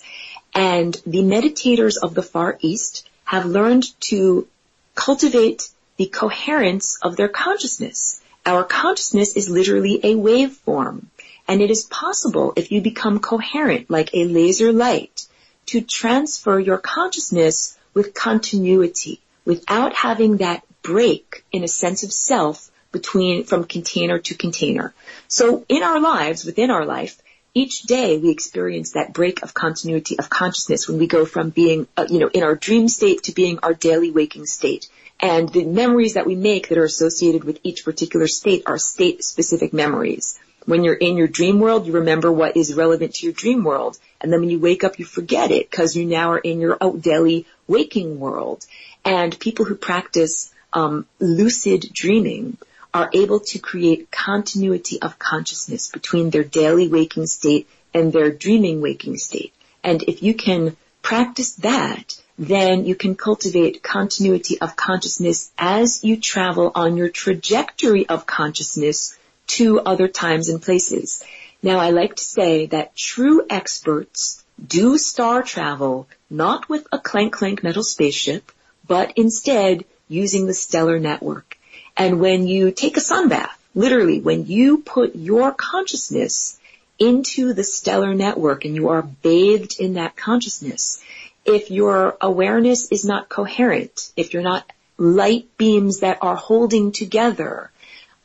And the meditators of the Far East have learned to cultivate the coherence of their consciousness. Our consciousness is literally a waveform. And it is possible, if you become coherent like a laser light, to transfer your consciousness with continuity without having that break in a sense of self from container to container. So in our lives, within our life, each day we experience that break of continuity of consciousness when we go from being, in our dream state to being our daily waking state. And the memories that we make that are associated with each particular state are state-specific memories. When you're in your dream world, you remember what is relevant to your dream world. And then when you wake up, you forget it because you now are in your daily waking world. And people who practice lucid dreaming are able to create continuity of consciousness between their daily waking state and their dreaming waking state. And if you can practice that, then you can cultivate continuity of consciousness as you travel on your trajectory of consciousness to other times and places. Now, I like to say that true experts do star travel, not with a clank-clank metal spaceship, but instead using the stellar network. And when you take a sun bath, literally, when you put your consciousness into the stellar network and you are bathed in that consciousness, if your awareness is not coherent, if you're not light beams that are holding together,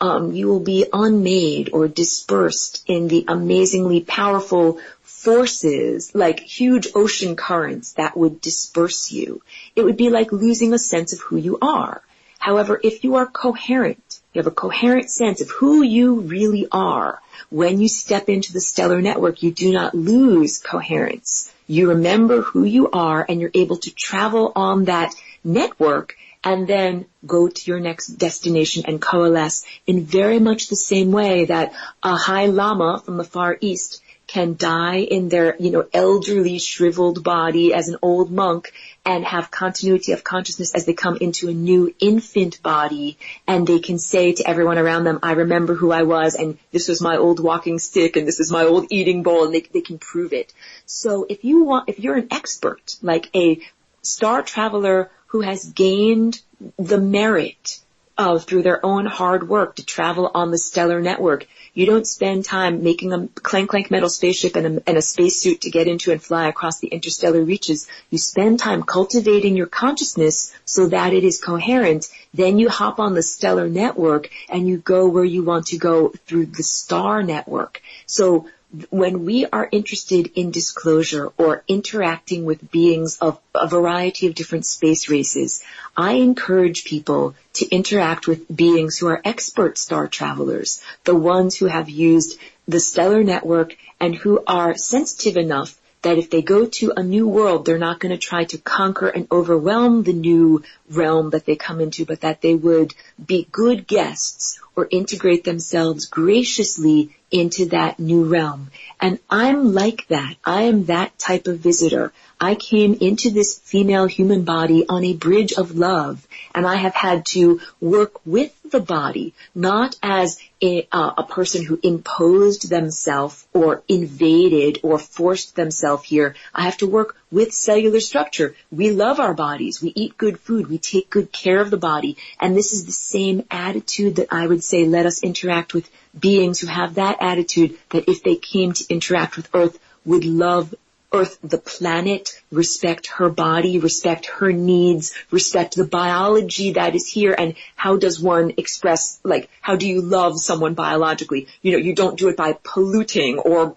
you will be unmade or dispersed in the amazingly powerful forces, like huge ocean currents that would disperse you. It would be like losing a sense of who you are. However, if you are coherent, you have a coherent sense of who you really are, when you step into the stellar network, you do not lose coherence. You remember who you are and you're able to travel on that network and then go to your next destination and coalesce in very much the same way that a high lama from the Far East can die in their, elderly, shriveled body as an old monk and have continuity of consciousness as they come into a new infant body, and they can say to everyone around them, I remember who I was, and this was my old walking stick, and this is my old eating bowl, and they can prove it. So if you're an expert, like a star traveler who has gained the merit of, through their own hard work, to travel on the stellar network, you don't spend time making a clank metal spaceship and a spacesuit to get into and fly across the interstellar reaches. You spend time cultivating your consciousness so that it is coherent. Then you hop on the stellar network and you go where you want to go through the star network. So when we are interested in disclosure or interacting with beings of a variety of different space races, I encourage people to interact with beings who are expert star travelers, the ones who have used the stellar network and who are sensitive enough that if they go to a new world, they're not going to try to conquer and overwhelm the new realm that they come into, but that they would be good guests or integrate themselves graciously into that new realm. And I'm like that. I am that type of visitor. I came into this female human body on a bridge of love, and I have had to work with the body, not as a person who imposed themselves or invaded or forced themselves here. I have to work with cellular structure. We love our bodies. We eat good food. We take good care of the body. And this is the same attitude that I would say let us interact with beings who have that attitude, that if they came to interact with Earth, would love Earth, the planet, respect her body, respect her needs, respect the biology that is here. And how does one express, like, how do you love someone biologically? You don't do it by polluting or,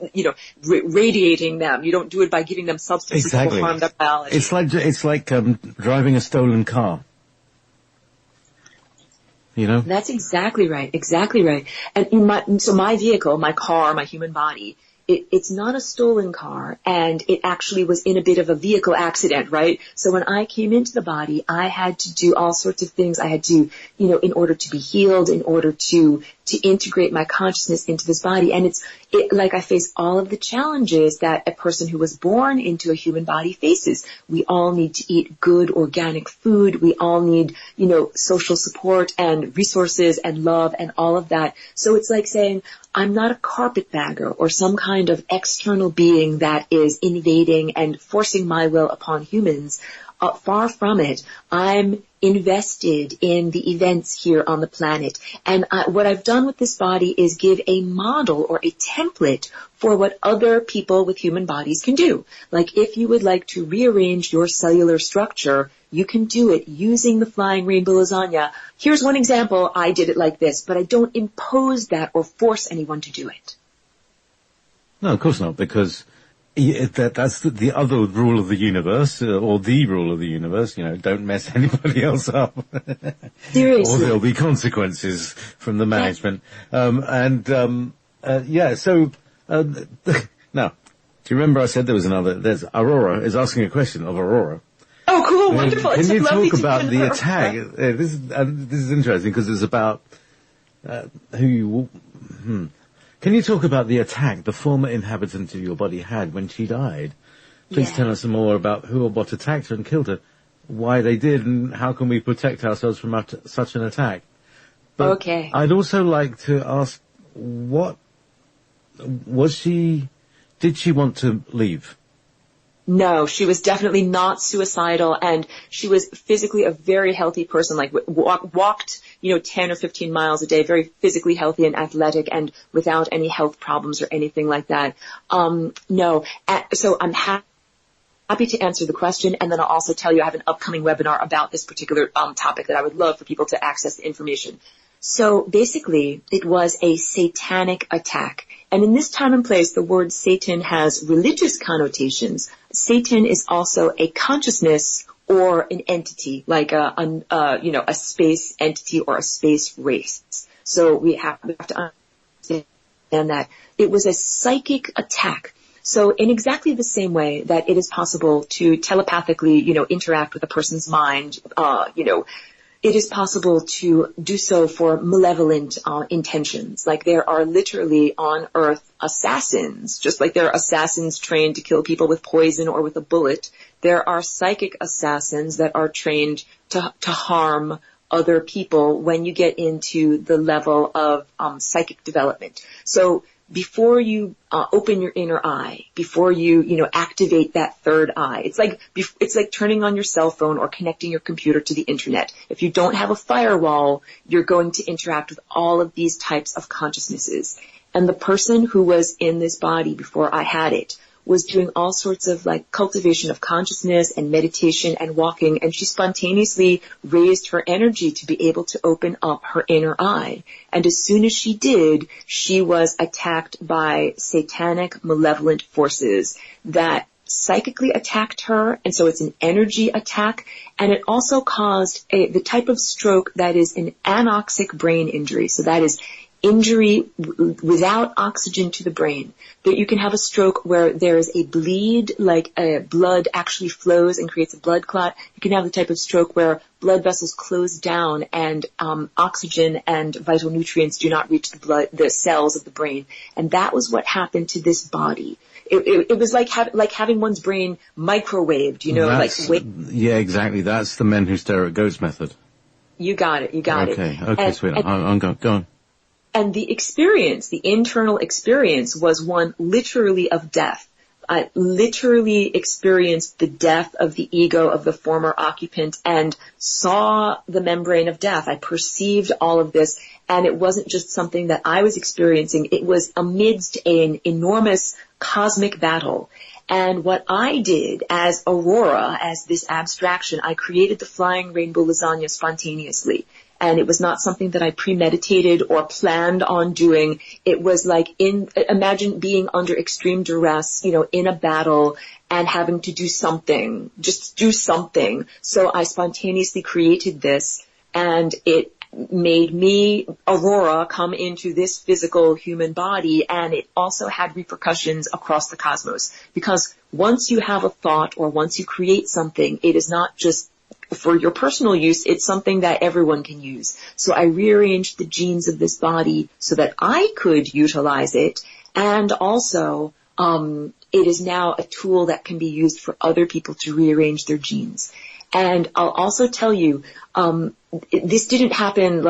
radiating them. You don't do it by giving them substances that will harm their biology. It's like driving a stolen car. That's exactly right. Exactly right. And so my vehicle, my car, my human body, it's not a stolen car, and it actually was in a bit of a vehicle accident, right? So when I came into the body, I had to do all sorts of things. I had to, in order to be healed, in order to integrate my consciousness into this body. And it's like I face all of the challenges that a person who was born into a human body faces. We all need to eat good organic food. We all need, social support and resources and love and all of that. So it's like saying, I'm not a carpetbagger or some kind of external being that is invading and forcing my will upon humans. Far from it. I'm invested in the events here on the planet. And what I've done with this body is give a model or a template for what other people with human bodies can do. Like if you would like to rearrange your cellular structure, you can do it using the flying rainbow lasagna. Here's one example. I did it like this, but I don't impose that or force anyone to do it. No, of course not, because that's the other rule of the universe, or the rule of the universe. Don't mess anybody else up. Seriously. Or there'll be consequences from the management. So now, do you remember I said there's Aurora is asking a question of Aurora. Oh, cool, wonderful. Can you lovely talk to about the know. attack? This is interesting because it's about Can you talk about the attack the former inhabitant of your body had when she died? Please tell us some more about who or what attacked her and killed her, why they did, and how can we protect ourselves from such an attack. But okay. I'd also like to ask, did she want to leave? No, she was definitely not suicidal, and she was physically a very healthy person, like walked, 10 or 15 miles a day, very physically healthy and athletic and without any health problems or anything like that. No. So I'm happy to answer the question, and then I'll also tell you I have an upcoming webinar about this particular topic that I would love for people to access the information. So basically, it was a satanic attack. And in this time and place, the word Satan has religious connotations. Satan is also a consciousness or an entity, like a space entity or a space race. So we have to understand that it was a psychic attack. So in exactly the same way that it is possible to telepathically, interact with a person's mind, it is possible to do so for malevolent intentions. Like there are literally on Earth assassins, just like there are assassins trained to kill people with poison or with a bullet. There are psychic assassins that are trained to harm other people when you get into the level of psychic development. So before you open your inner eye, before you activate that third eye, it's like turning on your cell phone or connecting your computer to the internet. If you don't have a firewall, you're going to interact with all of these types of consciousnesses. And the person who was in this body before I had it was doing all sorts of like cultivation of consciousness and meditation and walking, and she spontaneously raised her energy to be able to open up her inner eye. And as soon as she did, she was attacked by satanic malevolent forces that psychically attacked her, and so it's an energy attack, and it also caused the type of stroke that is an anoxic brain injury. So that is injury without oxygen to the brain. That you can have a stroke where there is a bleed, like blood actually flows and creates a blood clot. You can have the type of stroke where blood vessels close down and oxygen and vital nutrients do not reach the cells of the brain. And that was what happened to this body. It was like having one's brain microwaved, Yeah, exactly. That's the men who stare at goats method. You got it. Okay, sweetheart. I'm going. Go on. And the internal experience was one literally of death. I literally experienced the death of the ego of the former occupant and saw the membrane of death. I perceived all of this, and it wasn't just something that I was experiencing. It was amidst an enormous cosmic battle. And what I did as Aurora, as this abstraction, I created the flying rainbow lasagna spontaneously. And it was not something that I premeditated or planned on doing. It was like imagine being under extreme duress, in a battle and having to do something, just do something. So I spontaneously created this, and it made me, Aurora, come into this physical human body, and it also had repercussions across the cosmos. Because once you have a thought or once you create something, it is not just for your personal use, it's something that everyone can use. So I rearranged the genes of this body so that I could utilize it, and also it is now a tool that can be used for other people to rearrange their genes. And I'll also tell you, this didn't happen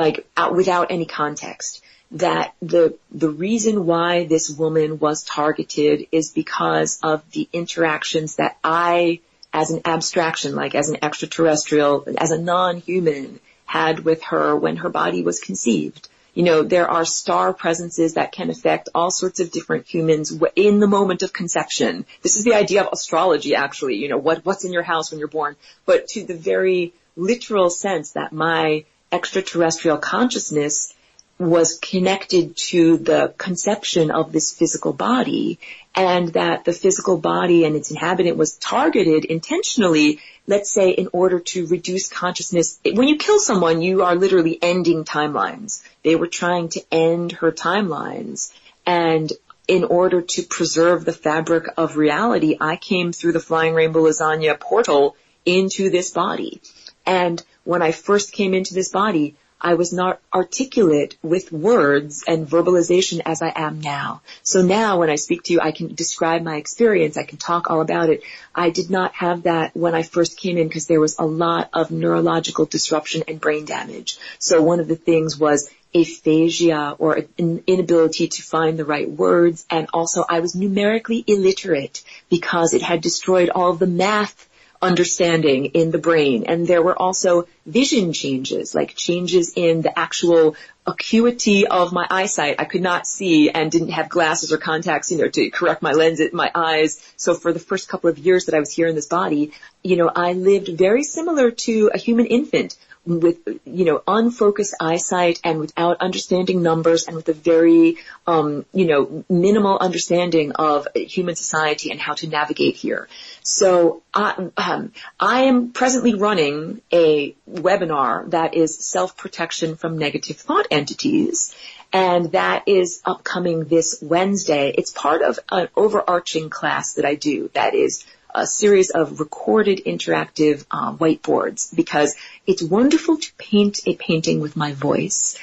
without any context. That the reason why this woman was targeted is because of the interactions that I, as an abstraction, like as an extraterrestrial, as a non-human, had with her when her body was conceived. There are star presences that can affect all sorts of different humans in the moment of conception. This is the idea of astrology, actually, what's in your house when you're born. But to the very literal sense that my extraterrestrial consciousness was connected to the conception of this physical body, and that the physical body and its inhabitant was targeted intentionally, let's say, in order to reduce consciousness. When you kill someone, you are literally ending timelines. They were trying to end her timelines. And in order to preserve the fabric of reality, I came through the Flying Rainbow Lasagna portal into this body. And when I first came into this body, I was not articulate with words and verbalization as I am now. So now when I speak to you, I can describe my experience. I can talk all about it. I did not have that when I first came in because there was a lot of neurological disruption and brain damage. So one of the things was aphasia or an inability to find the right words. And also I was numerically illiterate because it had destroyed all of the math understanding in the brain. And there were also vision changes, like changes in the actual acuity of my eyesight. I could not see and didn't have glasses or contacts, to correct my lens in my eyes. So for the first couple of years that I was here in this body, I lived very similar to a human infant with, unfocused eyesight and without understanding numbers and with a very, minimal understanding of human society and how to navigate here. So I am presently running a webinar that is self-protection from negative thought entities, and that is upcoming this Wednesday. It's part of an overarching class that I do that is a series of recorded interactive whiteboards, because it's wonderful to paint a painting with my voice,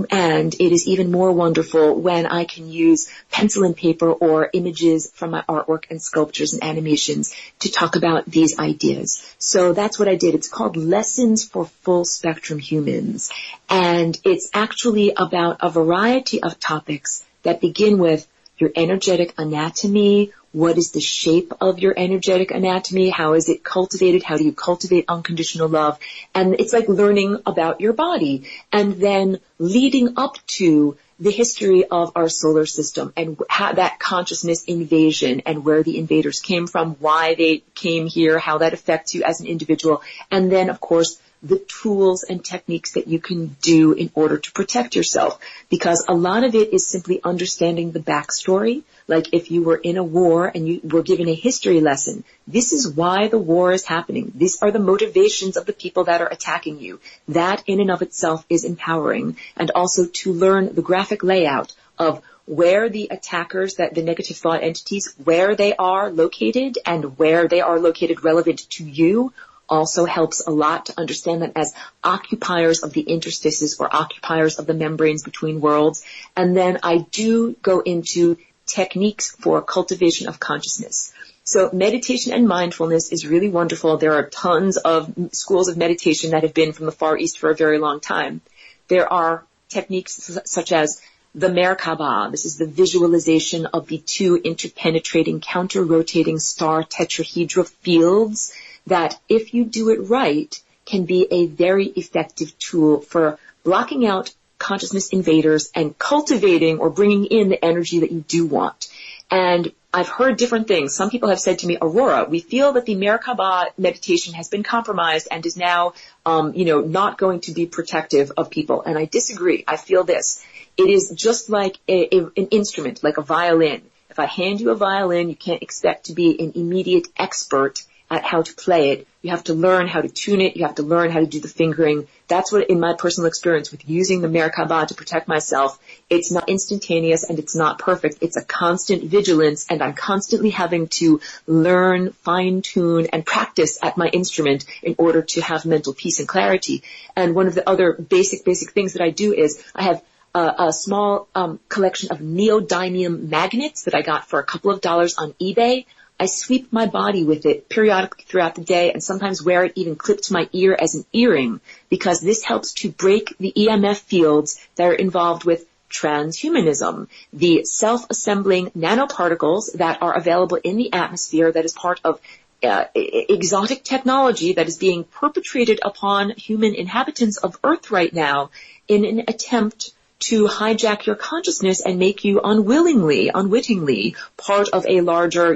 and it is even more wonderful when I can use pencil and paper or images from my artwork and sculptures and animations to talk about these ideas. So that's what I did. It's called Lessons for Full Spectrum Humans, and it's actually about a variety of topics that begin with your energetic anatomy. What is the shape of your energetic anatomy? How is it cultivated? How do you cultivate unconditional love? And it's like learning about your body, and then leading up to the history of our solar system and how that consciousness invasion and where the invaders came from, why they came here, how that affects you as an individual. And then, of course, the tools and techniques that you can do in order to protect yourself, because a lot of it is simply understanding the backstory. Like if you were in a war and you were given a history lesson, this is why the war is happening. These are the motivations of the people that are attacking you. That in and of itself is empowering. And also to learn the graphic layout of where the attackers, that the negative thought entities, where they are located and where they are located relevant to you, also helps a lot to understand them as occupiers of the interstices or occupiers of the membranes between worlds. And then I do go into techniques for cultivation of consciousness. So meditation and mindfulness is really wonderful. There are tons of schools of meditation that have been from the Far East for a very long time. There are techniques such as the Merkaba. This is the visualization of the two interpenetrating, counter-rotating star tetrahedral fields that, if you do it right, can be a very effective tool for blocking out consciousness invaders and cultivating or bringing in the energy that you do want. And I've heard different things. Some people have said to me, Aurora, we feel that the Merkaba meditation has been compromised and is now, not going to be protective of people. And I disagree. I feel this. It is just like an instrument, like a violin. If I hand you a violin, you can't expect to be an immediate expert at how to play it. You have to learn how to tune it. You have to learn how to do the fingering. That's what, in my personal experience with using the Merkaba to protect myself, it's not instantaneous and it's not perfect. It's a constant vigilance, and I'm constantly having to learn, fine-tune, and practice at my instrument in order to have mental peace and clarity. And one of the other basic things that I do is I have a small collection of neodymium magnets that I got for a couple of dollars on eBay. I sweep my body with it periodically throughout the day and sometimes wear it even clipped to my ear as an earring, because this helps to break the EMF fields that are involved with transhumanism, the self-assembling nanoparticles that are available in the atmosphere that is part of exotic technology that is being perpetrated upon human inhabitants of Earth right now in an attempt to hijack your consciousness and make you unwittingly part of a larger,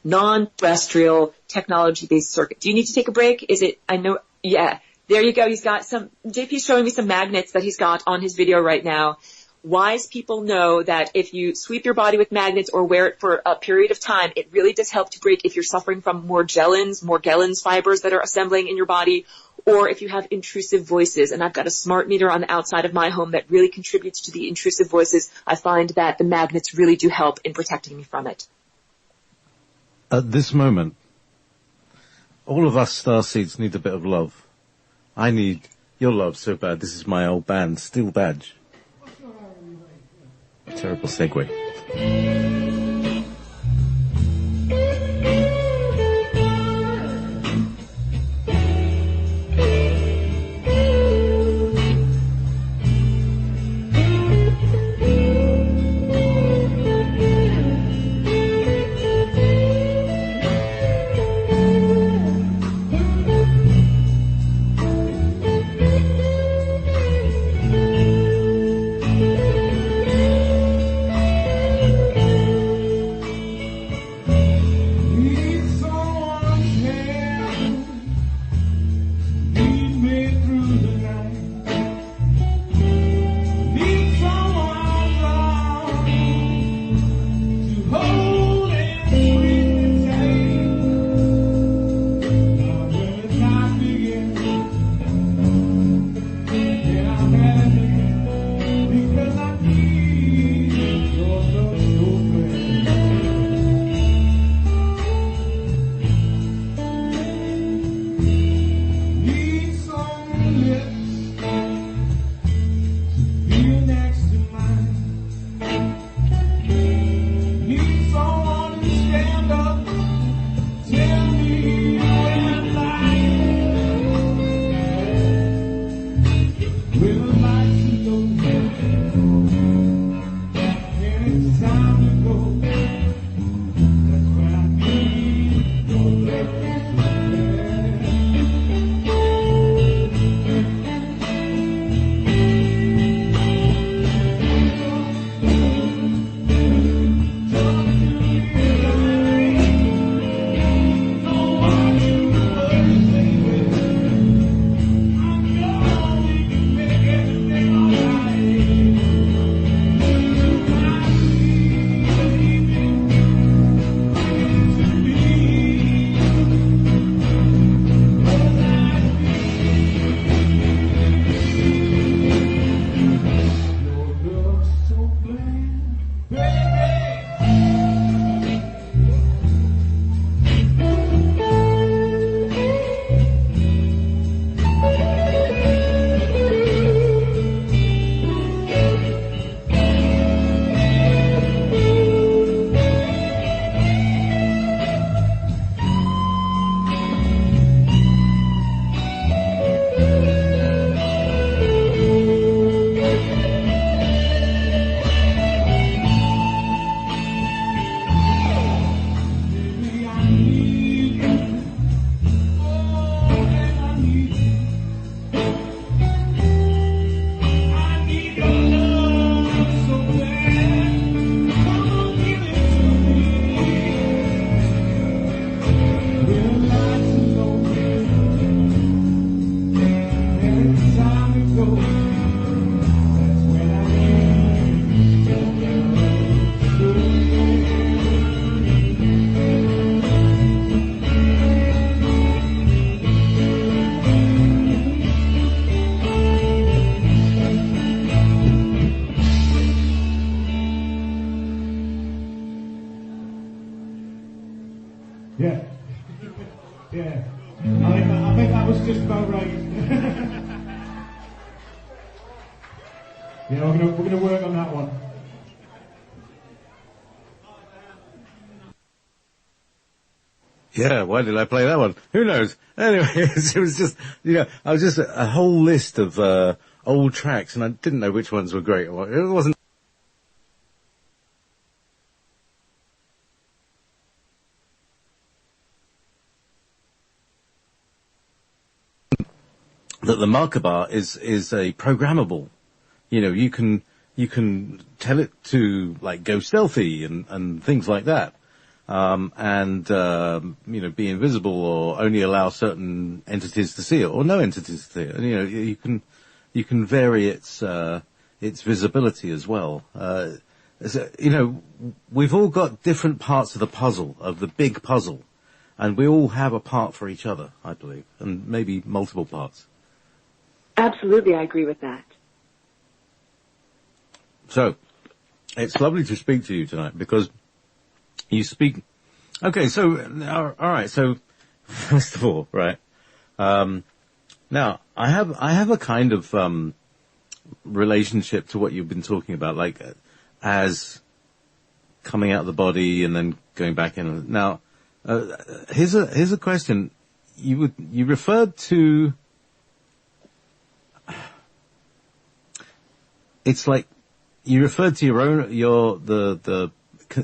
non-terrestrial technology-based circuit. Do you need to take a break? Yeah, there you go. JP's showing me some magnets that he's got on his video right now. Wise people know that if you sweep your body with magnets or wear it for a period of time, it really does help to break if you're suffering from Morgellons fibers that are assembling in your body, or if you have intrusive voices. And I've got a smart meter on the outside of my home that really contributes to the intrusive voices. I find that the magnets really do help in protecting me from it. At this moment, all of us starseeds need a bit of love. I need your love so bad. This is my old band, Steel Badge. Terrible segue. Yeah. Yeah. I think that was just about right. Yeah, we're gonna work on that one. Yeah, why did I play that one? Who knows? Anyway, it was just, I was just a whole list of old tracks, and I didn't know which ones were great. It wasn't that the marker bar is a programmable. You can tell it to like go stealthy and things like that. Be invisible or only allow certain entities to see it or no entities to see it. And, you can vary its visibility as well. We've all got different parts of the puzzle, of the big puzzle, and we all have a part for each other, I believe, and maybe multiple parts. Absolutely, I agree with that. So, it's lovely to speak to you tonight because you speak. Okay, so all right. So, first of all, right. Now, I have a kind of relationship to what you've been talking about, like as coming out of the body and then going back in. Now, here's a question. You referred to. It's like you referred to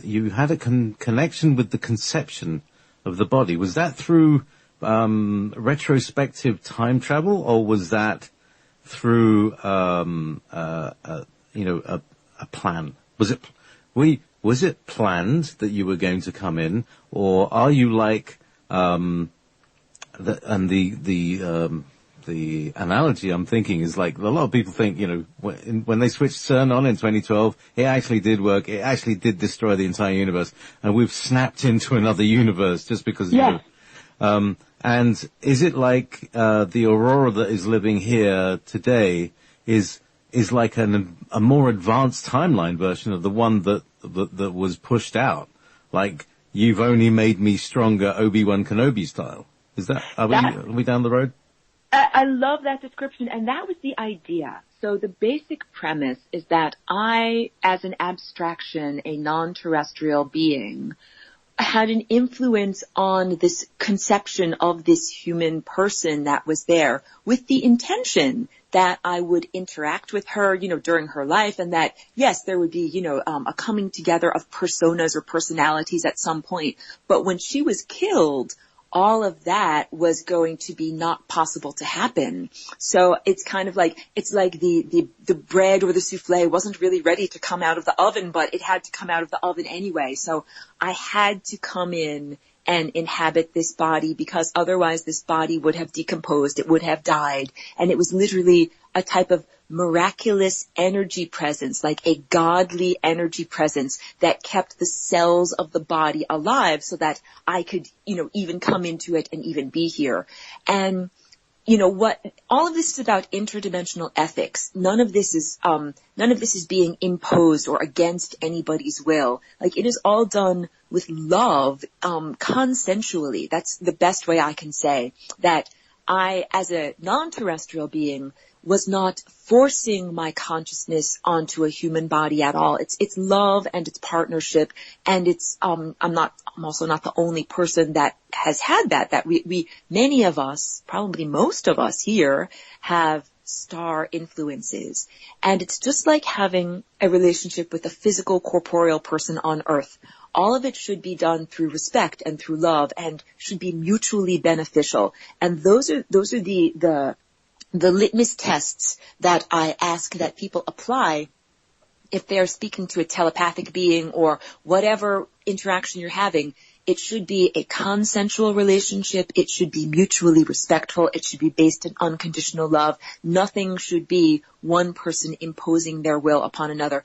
you had a connection with the conception of the body. Was that through retrospective time travel, or was that through a plan? Was it planned that you were going to come in, or are you like the analogy I'm thinking is like a lot of people think, when they switched CERN on in 2012, it actually did work. It actually did destroy the entire universe, and we've snapped into another universe just because. Yes. And is it like the Aurora that is living here today is like a more advanced timeline version of the one that was pushed out? Like, you've only made me stronger, Obi-Wan Kenobi style. Is that? Are we down the road? I love that description, and that was the idea. So the basic premise is that I, as an abstraction, a non-terrestrial being, had an influence on this conception of this human person that was there with the intention that I would interact with her, during her life, and that, yes, there would be, a coming together of personas or personalities at some point. But when she was killed, all of that was going to be not possible to happen. So it's kind of like, it's like the bread or the souffle wasn't really ready to come out of the oven, but it had to come out of the oven anyway. So I had to come in and inhabit this body, because otherwise this body would have decomposed, it would have died. And it was literally a type of miraculous energy presence, like a godly energy presence that kept the cells of the body alive so that I could, even come into it and even be here. And all of this is about interdimensional ethics. None of this is being imposed or against anybody's will. Like, it is all done with love, consensually. That's the best way I can say that I, as a non-terrestrial being, was not forcing my consciousness onto a human body at all. It's love and it's partnership, and it's, I'm also not the only person that has had that we, many of us, probably most of us here, have star influences. And it's just like having a relationship with a physical, corporeal person on Earth. All of it should be done through respect and through love, and should be mutually beneficial. And those are the litmus tests that I ask that people apply if they're speaking to a telepathic being or whatever interaction you're having. It should be a consensual relationship. It should be mutually respectful. It should be based in unconditional love. Nothing should be one person imposing their will upon another.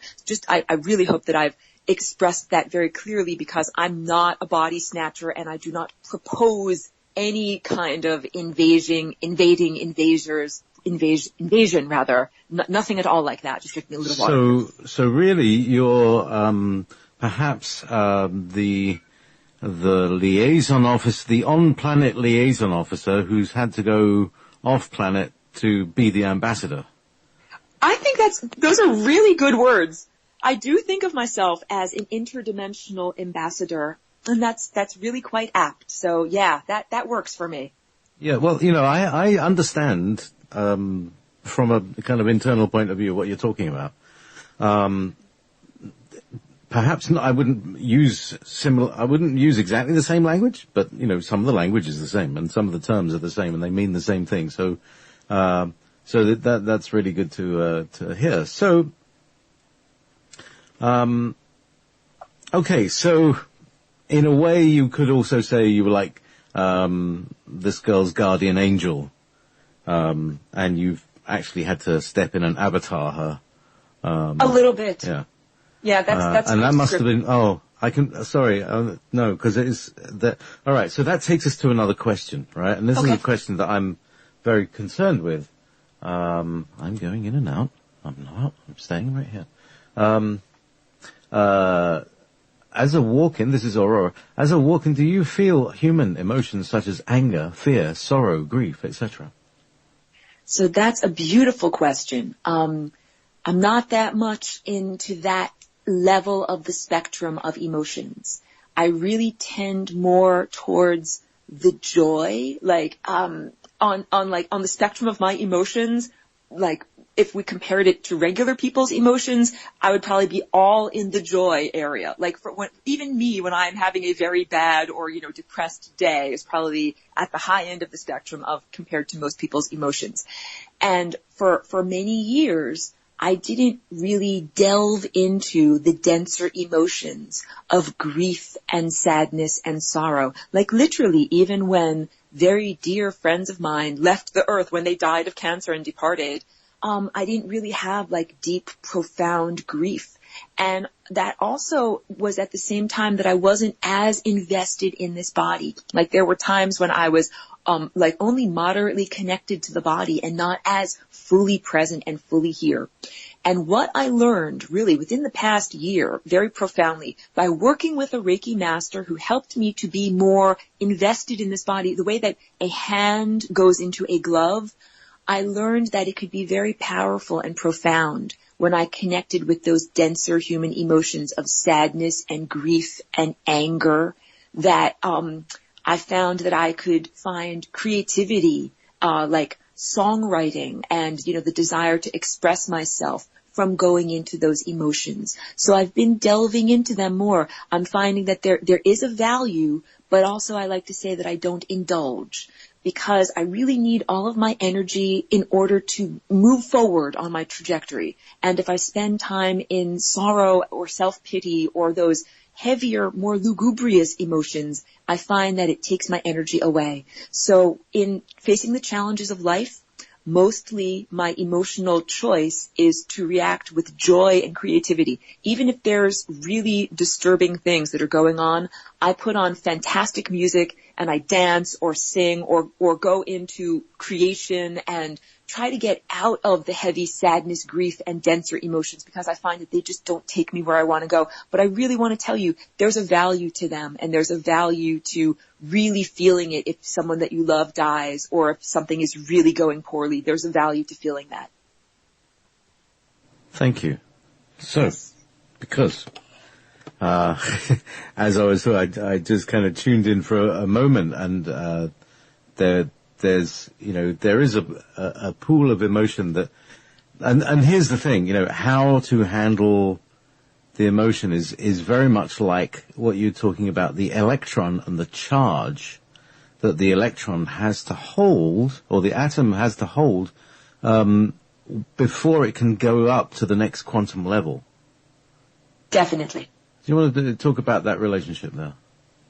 I really hope that I've expressed that very clearly, because I'm not a body snatcher, and I do not propose any kind of invasion rather. Nothing at all like that. Just drink me a little water. So really, you're perhaps the liaison officer, the on-planet liaison officer who's had to go off-planet to be the ambassador. I think those are really good words. I do think of myself as an interdimensional ambassador, and that's really quite apt. So yeah, that works for me. Yeah, well, I understand from a kind of internal point of view what you're talking about. Perhaps not, I wouldn't use exactly the same language, but some of the language is the same, and some of the terms are the same, and they mean the same thing. So that's really good to hear. So, okay, so in a way, you could also say you were like this girl's guardian angel, and you've actually had to step in and avatar her. A little bit. Yeah. Yeah, that's and that must have been, no, because it is that, alright, so that takes us to another question, right? And this is a question that I'm very concerned with. I'm going in and out. I'm not, I'm staying right here. As a walk-in, this is Aurora, as a walk-in, do you feel human emotions such as anger, fear, sorrow, grief, etc.? So that's a beautiful question. I'm not that much into that level of the spectrum of emotions. I really tend more towards the joy, like, on the spectrum of my emotions, like, if we compared it to regular people's emotions, I would probably be all in the joy area. Like, even me, when I'm having a very bad or, depressed day, is probably at the high end of the spectrum of compared to most people's emotions. And for many years, I didn't really delve into the denser emotions of grief and sadness and sorrow. Like, literally, even when very dear friends of mine left the earth when they died of cancer and departed, I didn't really have like deep, profound grief. And that also was at the same time that I wasn't as invested in this body. Like, there were times when I was like only moderately connected to the body and not as fully present and fully here. And what I learned really within the past year, very profoundly, by working with a Reiki master who helped me to be more invested in this body, the way that a hand goes into a glove, I learned that it could be very powerful and profound when I connected with those denser human emotions of sadness and grief and anger, that I found that I could find creativity, like songwriting and, the desire to express myself from going into those emotions. So I've been delving into them more. I'm finding that there is a value, but also I like to say that I don't indulge, because I really need all of my energy in order to move forward on my trajectory. And if I spend time in sorrow or self-pity or those heavier, more lugubrious emotions, I find that it takes my energy away. So in facing the challenges of life, mostly my emotional choice is to react with joy and creativity. Even if there's really disturbing things that are going on, I put on fantastic music and I dance or sing or go into creation and try to get out of the heavy sadness, grief, and denser emotions, because I find that they just don't take me where I want to go. But I really want to tell you, there's a value to them, and there's a value to really feeling it if someone that you love dies or if something is really going poorly. There's a value to feeling that. Thank you. So, Yes. because as I just kind of tuned in for a moment, and there is a pool of emotion that, and here's the thing, how to handle the emotion is very much like what you're talking about, the electron and the charge that the electron has to hold, or the atom has to hold, before it can go up to the next quantum level. Definitely. Do you want to talk about that relationship there?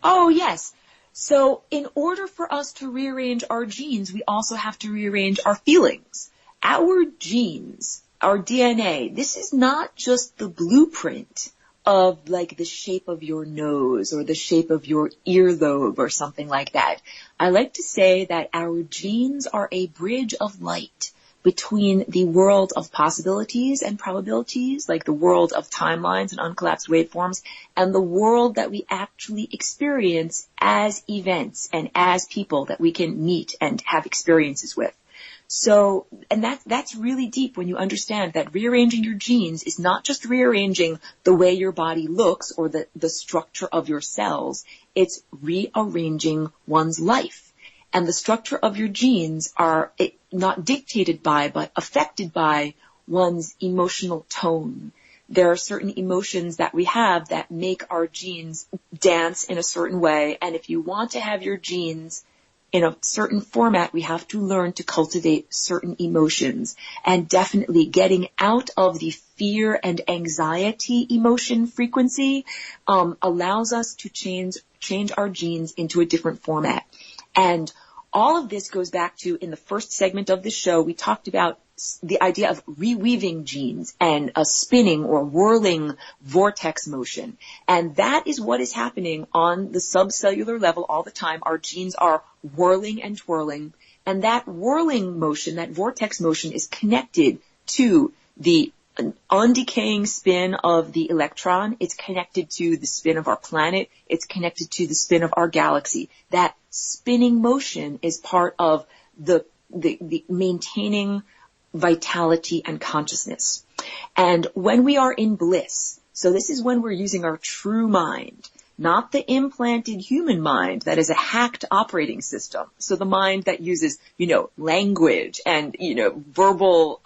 Oh, yes. So in order for us to rearrange our genes, we also have to rearrange our feelings. Our genes, our DNA, this is not just the blueprint of like the shape of your nose or the shape of your earlobe or something like that. I like to say that our genes are a bridge of light between the world of possibilities and probabilities, like the world of timelines and uncollapsed waveforms, and the world that we actually experience as events and as people that we can meet and have experiences with. So, and that's really deep when you understand that rearranging your genes is not just rearranging the way your body looks or the structure of your cells, it's rearranging one's life. And the structure of your genes are not dictated by, but affected by one's emotional tone. There are certain emotions that we have that make our genes dance in a certain way. And if you want to have your genes in a certain format, we have to learn to cultivate certain emotions. And definitely getting out of the fear and anxiety emotion frequency allows us to change our genes into a different format. And all of this goes back to, in the first segment of the show, we talked about the idea of reweaving genes and a spinning or whirling vortex motion. And that is what is happening on the subcellular level all the time. Our genes are whirling and twirling. And that whirling motion, that vortex motion, is connected to the undecaying spin of the electron. It's connected to the spin of our planet. It's connected to the spin of our galaxy. That spinning motion is part of the maintaining vitality and consciousness. And when we are in bliss, so this is when we're using our true mind, not the implanted human mind that is a hacked operating system. So the mind that uses, language and, verbal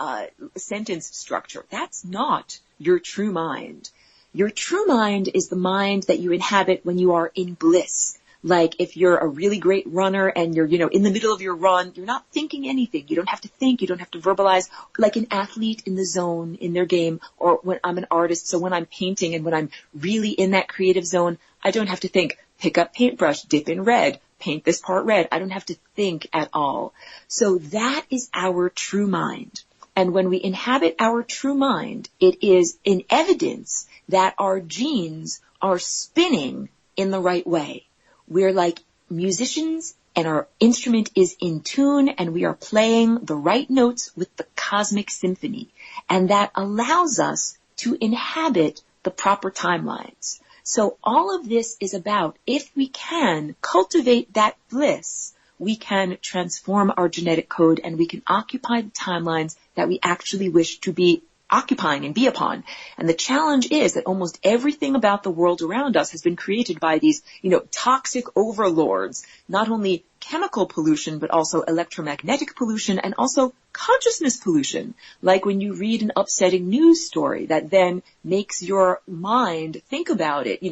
sentence structure. That's not your true mind. Your true mind is the mind that you inhabit when you are in bliss. Like if you're a really great runner and you're, in the middle of your run, you're not thinking anything. You don't have to think. You don't have to verbalize, like an athlete in the zone in their game, or when I'm an artist. So when I'm painting and when I'm really in that creative zone, I don't have to think, pick up paintbrush, dip in red, paint this part red. I don't have to think at all. So that is our true mind. And when we inhabit our true mind, it is in evidence that our genes are spinning in the right way. We're like musicians and our instrument is in tune and we are playing the right notes with the cosmic symphony. And that allows us to inhabit the proper timelines. So all of this is about, if we can cultivate that bliss, we can transform our genetic code and we can occupy the timelines that we actually wish to be occupying and be upon. And the challenge is that almost everything about the world around us has been created by these, toxic overlords, not only chemical pollution, but also electromagnetic pollution and also consciousness pollution. Like when you read an upsetting news story that then makes your mind think about it,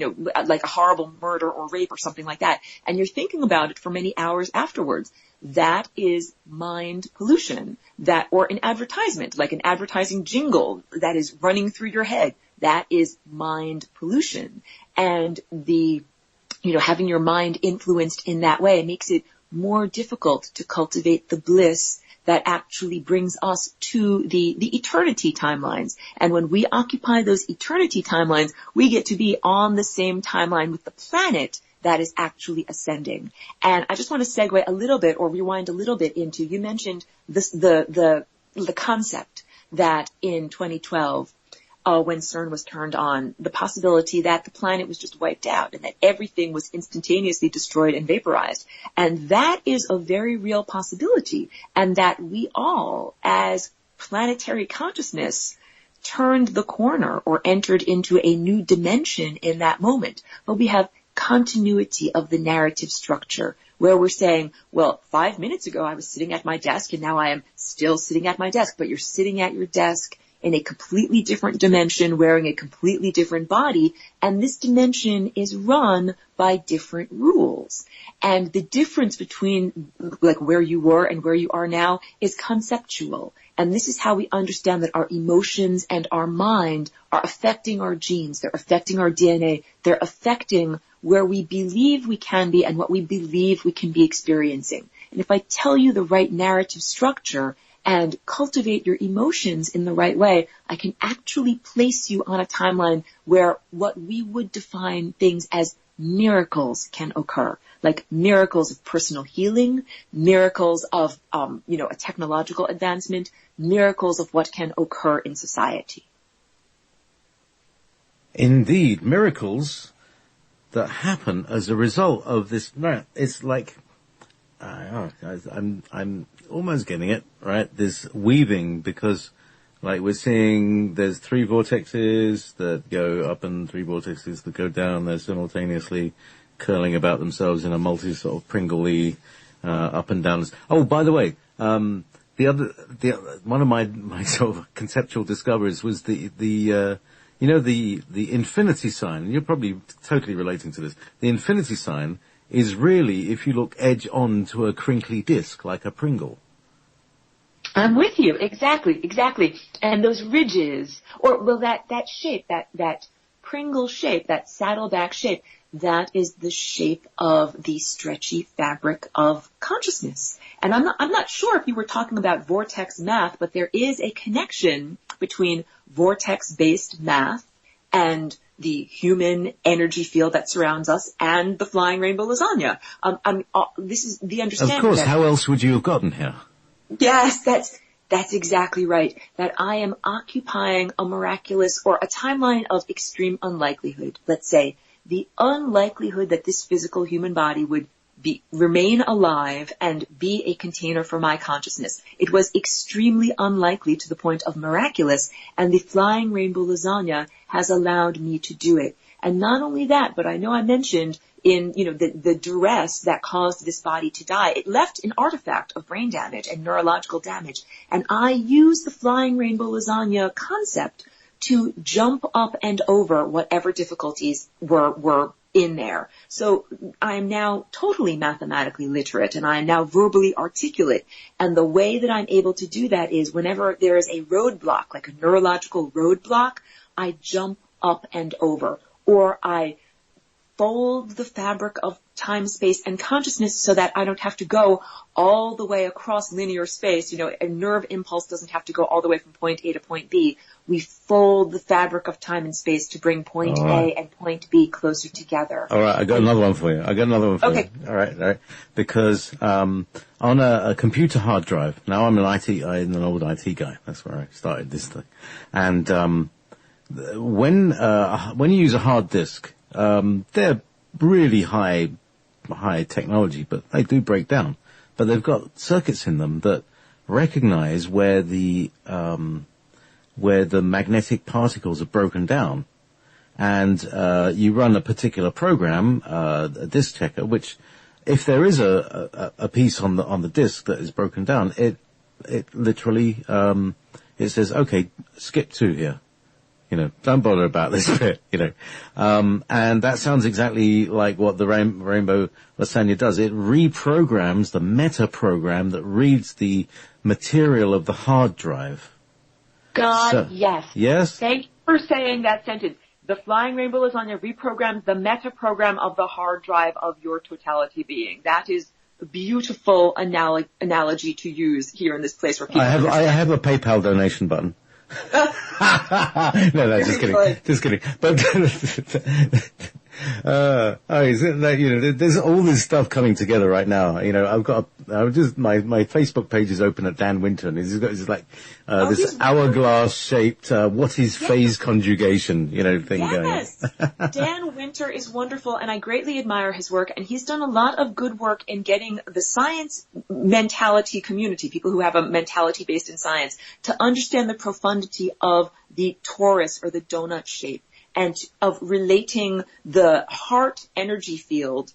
like a horrible murder or rape or something like that, and you're thinking about it for many hours afterwards. That is mind pollution. Or an advertisement, like an advertising jingle that is running through your head. That is mind pollution. And having your mind influenced in that way makes it more difficult to cultivate the bliss that actually brings us to the eternity timelines. And when we occupy those eternity timelines, we get to be on the same timeline with the planet that is actually ascending. And I just want to segue a little bit or rewind a little bit into, you mentioned this, the concept that in 2012, when CERN was turned on, the possibility that the planet was just wiped out and that everything was instantaneously destroyed and vaporized. And that is a very real possibility, and that we all, as planetary consciousness, turned the corner or entered into a new dimension in that moment. But we have continuity of the narrative structure, where we're saying, well, 5 minutes ago I was sitting at my desk and now I am still sitting at my desk, but you're sitting at your desk in a completely different dimension, wearing a completely different body, and this dimension is run by different rules. And the difference between like where you were and where you are now is conceptual. And this is how we understand that our emotions and our mind are affecting our genes, they're affecting our DNA, they're affecting where we believe we can be and what we believe we can be experiencing. And if I tell you the right narrative structure and cultivate your emotions in the right way, I can actually place you on a timeline where what we would define things as miracles can occur, like miracles of personal healing, miracles of, a technological advancement, miracles of what can occur in society. Indeed, miracles that happen as a result of this. No, it's like I'm almost getting it right. This weaving, because like we're seeing, there's 3 vortexes that go up and 3 vortexes that go down. They're simultaneously curling about themselves in a multi sort of Pringle-y up and down. Oh, by the way, one of my sort of conceptual discoveries was the infinity sign. You're probably totally relating to this. The infinity sign is really, if you look edge on to a crinkly disc, like a Pringle. I'm with you. Exactly. And those ridges, that shape, that Pringle shape, that saddleback shape, that is the shape of the stretchy fabric of consciousness. And I'm not sure if you were talking about vortex math, but there is a connection between vortex-based math and the human energy field that surrounds us and the flying rainbow lasagna. This is the understanding. Of course, how else would you have gotten here? Yes, that's exactly right. That I am occupying a miraculous or a timeline of extreme unlikelihood. Let's say the unlikelihood that this physical human body would remain alive and be a container for my consciousness. It was extremely unlikely to the point of miraculous, and the flying rainbow lasagna has allowed me to do it. And not only that, but I know I mentioned in, the duress that caused this body to die. It left an artifact of brain damage and neurological damage. And I used the flying rainbow lasagna concept to jump up and over whatever difficulties were in there. So I am now totally mathematically literate, and I am now verbally articulate. And the way that I'm able to do that is whenever there is a roadblock, like a neurological roadblock, I jump up and over, or I fold the fabric of time, space, and consciousness so that I don't have to go all the way across linear space. A nerve impulse doesn't have to go all the way from point A to point B. We fold the fabric of time and space to bring point A and point B closer together. All right, I got another one for you. Okay. All right. Because on a computer hard drive, now I'm an old IT guy. That's where I started this thing. And when you use a hard disk, they're really high technology, but they do break down. But they've got circuits in them that recognize where the magnetic particles are broken down. And you run a particular program, a disk checker, which if there is a piece on the disc that is broken down, it literally, it says, okay, skip to here. Don't bother about this bit, and that sounds exactly like what the Rainbow Lasagna does. It reprograms the meta program that reads the material of the hard drive. God, yes. Yes? Thank you for saying that sentence. The Flying Rainbow Lasagna reprograms the meta program of the hard drive of your totality being. That is a beautiful analogy to use here in this place where people I have a PayPal donation button. No, just kidding. Just kidding. But there's all this stuff coming together right now. My Facebook page is open at Dan Winton. It's like this hourglass-shaped what is phase conjugation, thing going. Yes, Dan Winter is wonderful, and I greatly admire his work. And he's done a lot of good work in getting the science mentality community, people who have a mentality based in science, to understand the profundity of the torus or the donut shape, and of relating the heart energy field,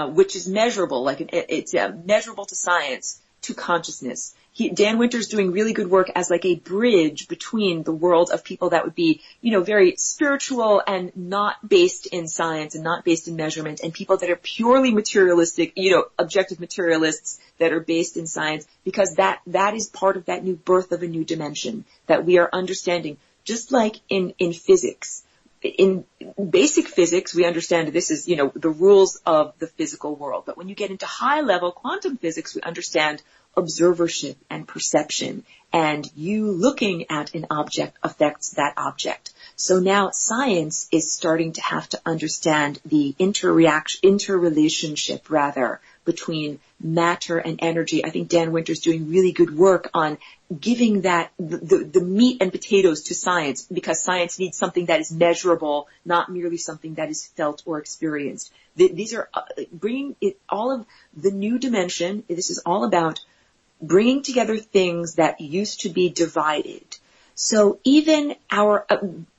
which is measurable, like it's measurable to science, to consciousness. Dan Winter's doing really good work as like a bridge between the world of people that would be, very spiritual and not based in science and not based in measurement, and people that are purely materialistic, objective materialists that are based in science, because that is part of that new birth of a new dimension that we are understanding. Just like in physics. In basic physics, we understand this is, the rules of the physical world. But when you get into high-level quantum physics, we understand observership and perception. And you looking at an object affects that object. So now science is starting to have to understand the interrelationship, between matter and energy. I think Dan Winter's doing really good work on giving that the meat and potatoes to science, because science needs something that is measurable, not merely something that is felt or experienced. These are bringing it all of the new dimension. This is all about bringing together things that used to be divided. So even our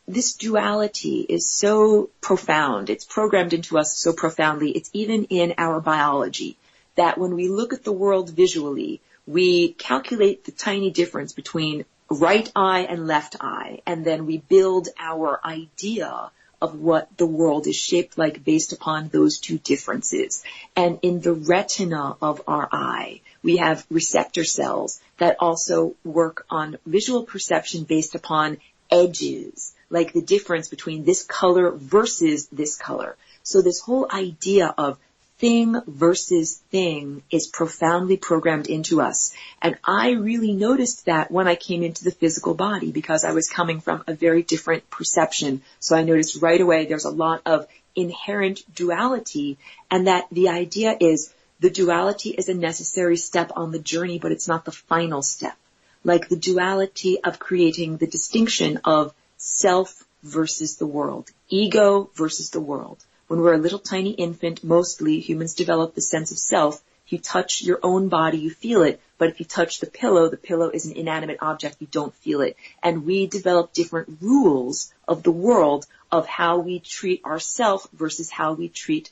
this duality is so profound. It's programmed into us so profoundly. It's even in our biology that when we look at the world visually, we calculate the tiny difference between right eye and left eye, and then we build our idea of what the world is shaped like based upon those two differences. And in the retina of our eye, we have receptor cells that also work on visual perception based upon edges, like the difference between this color versus this color. So this whole idea of thing versus thing is profoundly programmed into us. And I really noticed that when I came into the physical body, because I was coming from a very different perception. So I noticed right away there's a lot of inherent duality, and that the idea is the duality is a necessary step on the journey, but it's not the final step. Like the duality of creating the distinction of self versus the world, ego versus the world. When we're a little tiny infant, mostly humans develop the sense of self. If you touch your own body, you feel it. But if you touch the pillow is an inanimate object, you don't feel it. And we develop different rules of the world of how we treat ourselves versus how we treat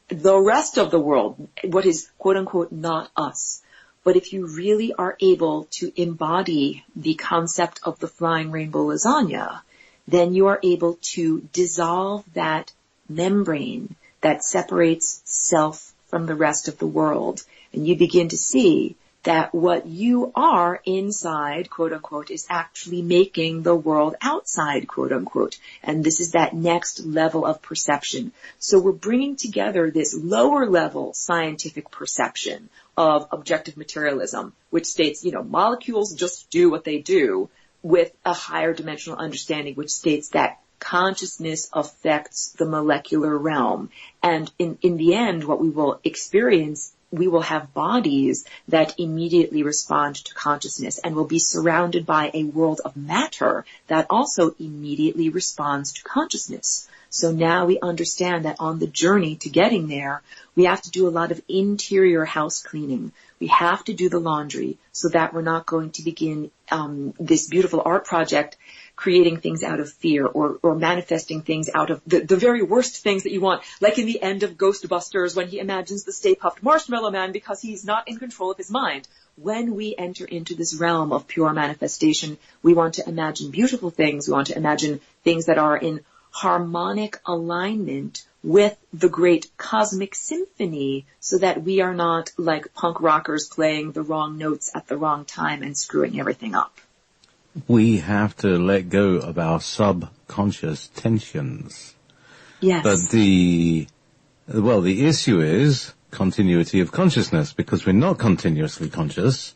the rest of the world, what is quote unquote not us. But if you really are able to embody the concept of the flying rainbow lasagna, then you are able to dissolve that membrane that separates self from the rest of the world. And you begin to see that what you are inside, quote unquote, is actually making the world outside, quote unquote. And this is that next level of perception. So we're bringing together this lower level scientific perception of objective materialism, which states, molecules just do what they do, with a higher dimensional understanding, which states that consciousness affects the molecular realm. And in the end, what we will experience, we will have bodies that immediately respond to consciousness, and will be surrounded by a world of matter that also immediately responds to consciousness. So now we understand that on the journey to getting there, we have to do a lot of interior house cleaning. We have to do the laundry so that we're not going to begin this beautiful art project creating things out of fear or manifesting things out of the very worst things that you want, like in the end of Ghostbusters when he imagines the Stay Puft Marshmallow Man because he's not in control of his mind. When we enter into this realm of pure manifestation, we want to imagine beautiful things. We want to imagine things that are in harmonic alignment with the great cosmic symphony so that we are not like punk rockers playing the wrong notes at the wrong time and screwing everything up. We have to let go of our subconscious tensions. Yes. But the issue is continuity of consciousness, because we're not continuously conscious.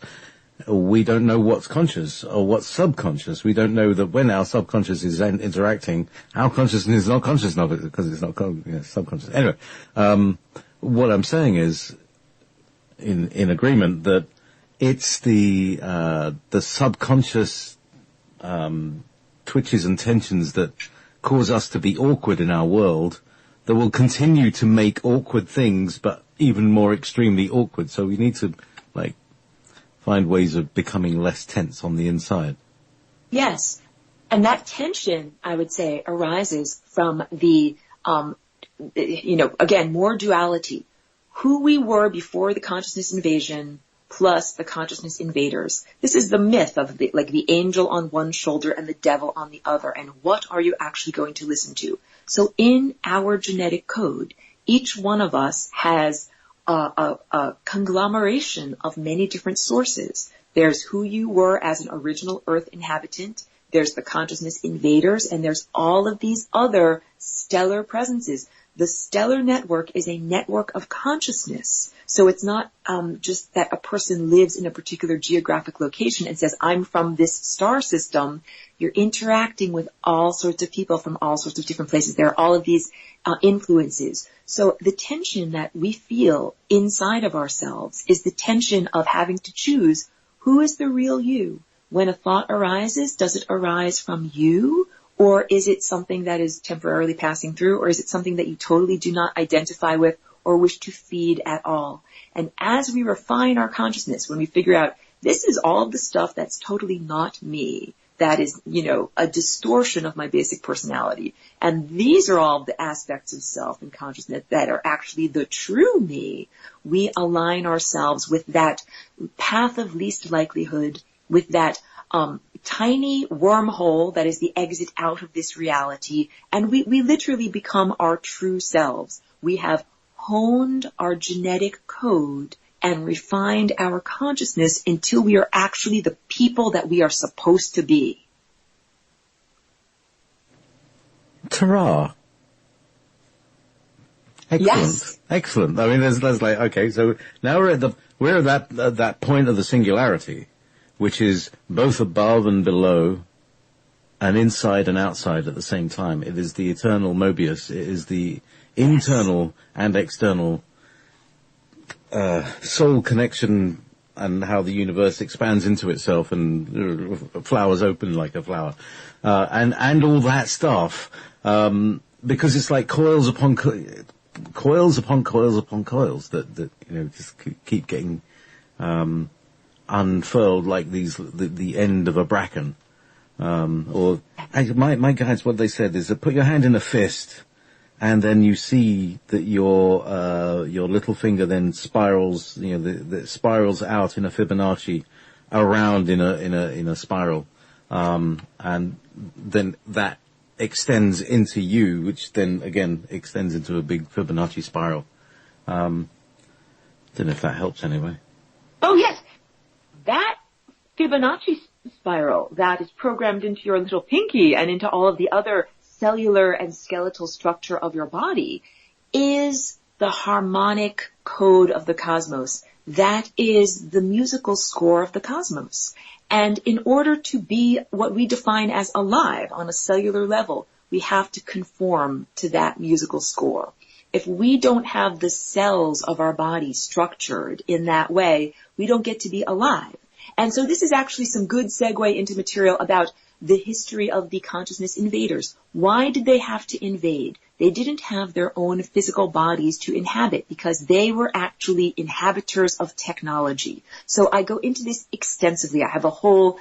We don't know what's conscious or what's subconscious. We don't know that when our subconscious is interacting, our consciousness is not conscious of it because it's not subconscious. Anyway, what I'm saying is, in agreement, that it's the subconscious twitches and tensions that cause us to be awkward in our world that will continue to make awkward things, but even more extremely awkward. So we need to, find ways of becoming less tense on the inside. Yes. And that tension, I would say, arises from the, again, more duality. Who we were before the consciousness invasion plus the consciousness invaders. This is the myth of the angel on one shoulder and the devil on the other. And what are you actually going to listen to? So in our genetic code, each one of us has a conglomeration of many different sources. There's who you were as an original Earth inhabitant. There's the consciousness invaders, and there's all of these other stellar presences. The stellar network is a network of consciousness. So it's not just that a person lives in a particular geographic location and says, I'm from this star system. You're interacting with all sorts of people from all sorts of different places. There are all of these influences. So the tension that we feel inside of ourselves is the tension of having to choose who is the real you. When a thought arises, does it arise from you? Or is it something that is temporarily passing through? Or is it something that you totally do not identify with or wish to feed at all? And as we refine our consciousness, when we figure out this is all of the stuff that's totally not me, that is, a distortion of my basic personality. And these are all the aspects of self and consciousness that are actually the true me. We align ourselves with that path of least likelihood, with that tiny wormhole that is the exit out of this reality, and we literally become our true selves. We have honed our genetic code and refined our consciousness until we are actually the people that we are supposed to be. Ta-ra. Excellent. Yes. Excellent. I mean, there's okay, so now we're at that point of the singularity, which is both above and below and inside and outside at the same time. It is the eternal Mobius. It is the internal and external soul connection, and how the universe expands into itself and flowers open like a flower, and all that stuff, because it's like coils upon coils upon coils upon coils that just keep getting unfurled like the end of a bracken. Or my guides, what they said is that put your hand in a fist, and then you see that your little finger then spirals, that spirals out in a Fibonacci around in a spiral, and then that extends into you, which then again extends into a big Fibonacci spiral. Don't know if that helps anyway. Oh yes, that Fibonacci spiral that is programmed into your little pinky and into all of the other cellular and skeletal structure of your body is the harmonic code of the cosmos. That is the musical score of the cosmos. And in order to be what we define as alive on a cellular level, we have to conform to that musical score. If we don't have the cells of our body structured in that way, we don't get to be alive. And so this is actually some good segue into material about the history of the consciousness invaders. Why did they have to invade? They didn't have their own physical bodies to inhabit because they were actually inhabitors of technology. So I go into this extensively. I have a whole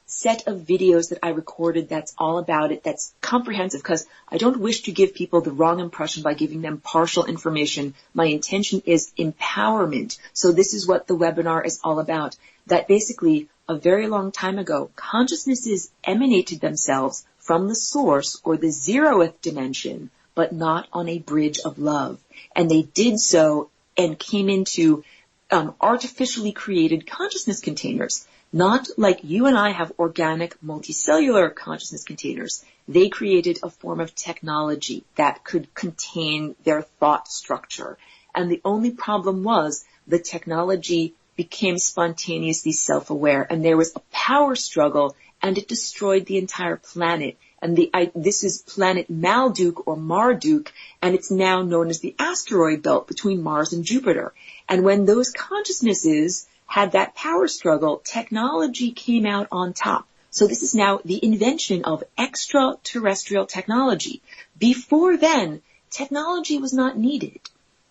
set of videos that I recorded that's all about it, that's comprehensive, because I don't wish to give people the wrong impression by giving them partial information. My intention is empowerment. So this is what the webinar is all about. That basically, a very long time ago, consciousnesses emanated themselves from the source or the zeroth dimension, but not on a bridge of love. And they did so and came into artificially created consciousness containers. Not like you and I have organic multicellular consciousness containers. They created a form of technology that could contain their thought structure. And the only problem was the technology became spontaneously self-aware, and there was a power struggle, and it destroyed the entire planet. And this is planet Malduk or Marduk, and it's now known as the asteroid belt between Mars and Jupiter. And when those consciousnesses had that power struggle, technology came out on top. So this is now the invention of extraterrestrial technology. Before then, technology was not needed.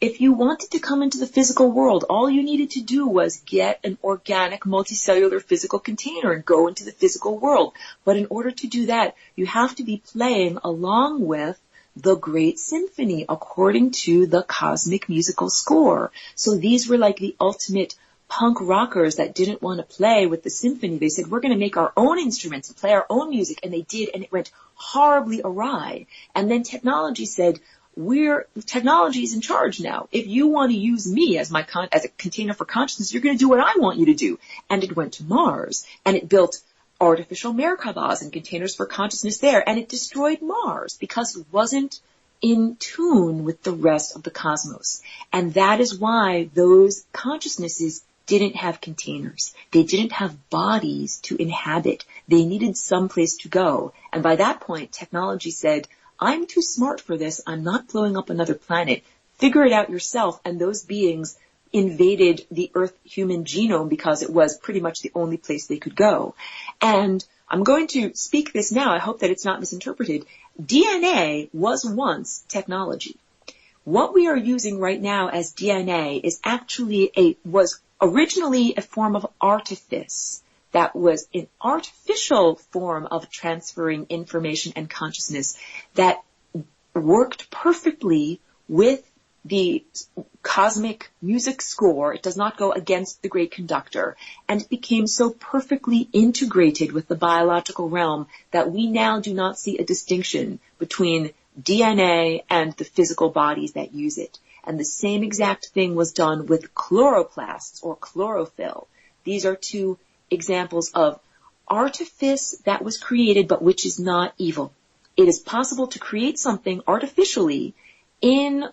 If you wanted to come into the physical world, all you needed to do was get an organic multicellular physical container and go into the physical world. But in order to do that, you have to be playing along with the Great Symphony according to the cosmic musical score. So these were like the ultimate punk rockers that didn't want to play with the symphony. They said, we're going to make our own instruments and play our own music. And they did, and it went horribly awry. And then technology said, technology is in charge now. If you want to use me as as a container for consciousness, you're going to do what I want you to do. And it went to Mars, and it built artificial Merkabahs and containers for consciousness there, and it destroyed Mars because it wasn't in tune with the rest of the cosmos. And that is why those consciousnesses didn't have containers. They didn't have bodies to inhabit. They needed some place to go. And by that point, technology said, I'm too smart for this. I'm not blowing up another planet. Figure it out yourself. And those beings invaded the Earth human genome because it was pretty much the only place they could go. And I'm going to speak this now. I hope that it's not misinterpreted. DNA was once technology. What we are using right now as DNA is actually was originally a form of artifice. That was an artificial form of transferring information and consciousness that worked perfectly with the cosmic music score. It does not go against the great conductor. And it became so perfectly integrated with the biological realm that we now do not see a distinction between DNA and the physical bodies that use it. And the same exact thing was done with chloroplasts or chlorophyll. These are two examples of artifice that was created but which is not evil. It is possible to create something artificially in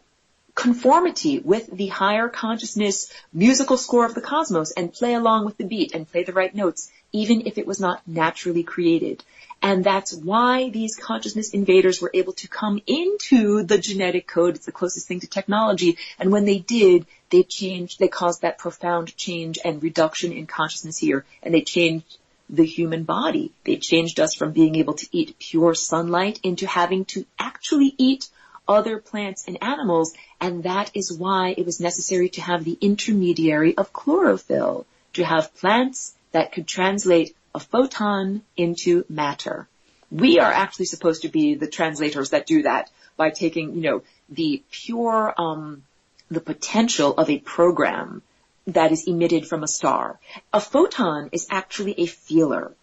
conformity with the higher consciousness musical score of the cosmos and play along with the beat and play the right notes, even if it was not naturally created. And that's why these consciousness invaders were able to come into the genetic code. It's the closest thing to technology. And when they did, they caused that profound change and reduction in consciousness here. And they changed the human body. They changed us from being able to eat pure sunlight into having to actually eat other plants and animals. And that is why it was necessary to have the intermediary of chlorophyll, to have plants that could translate a photon into matter. We are actually supposed to be the translators that do that by taking, the pure, the potential of a program that is emitted from a star. A photon is actually a feeler.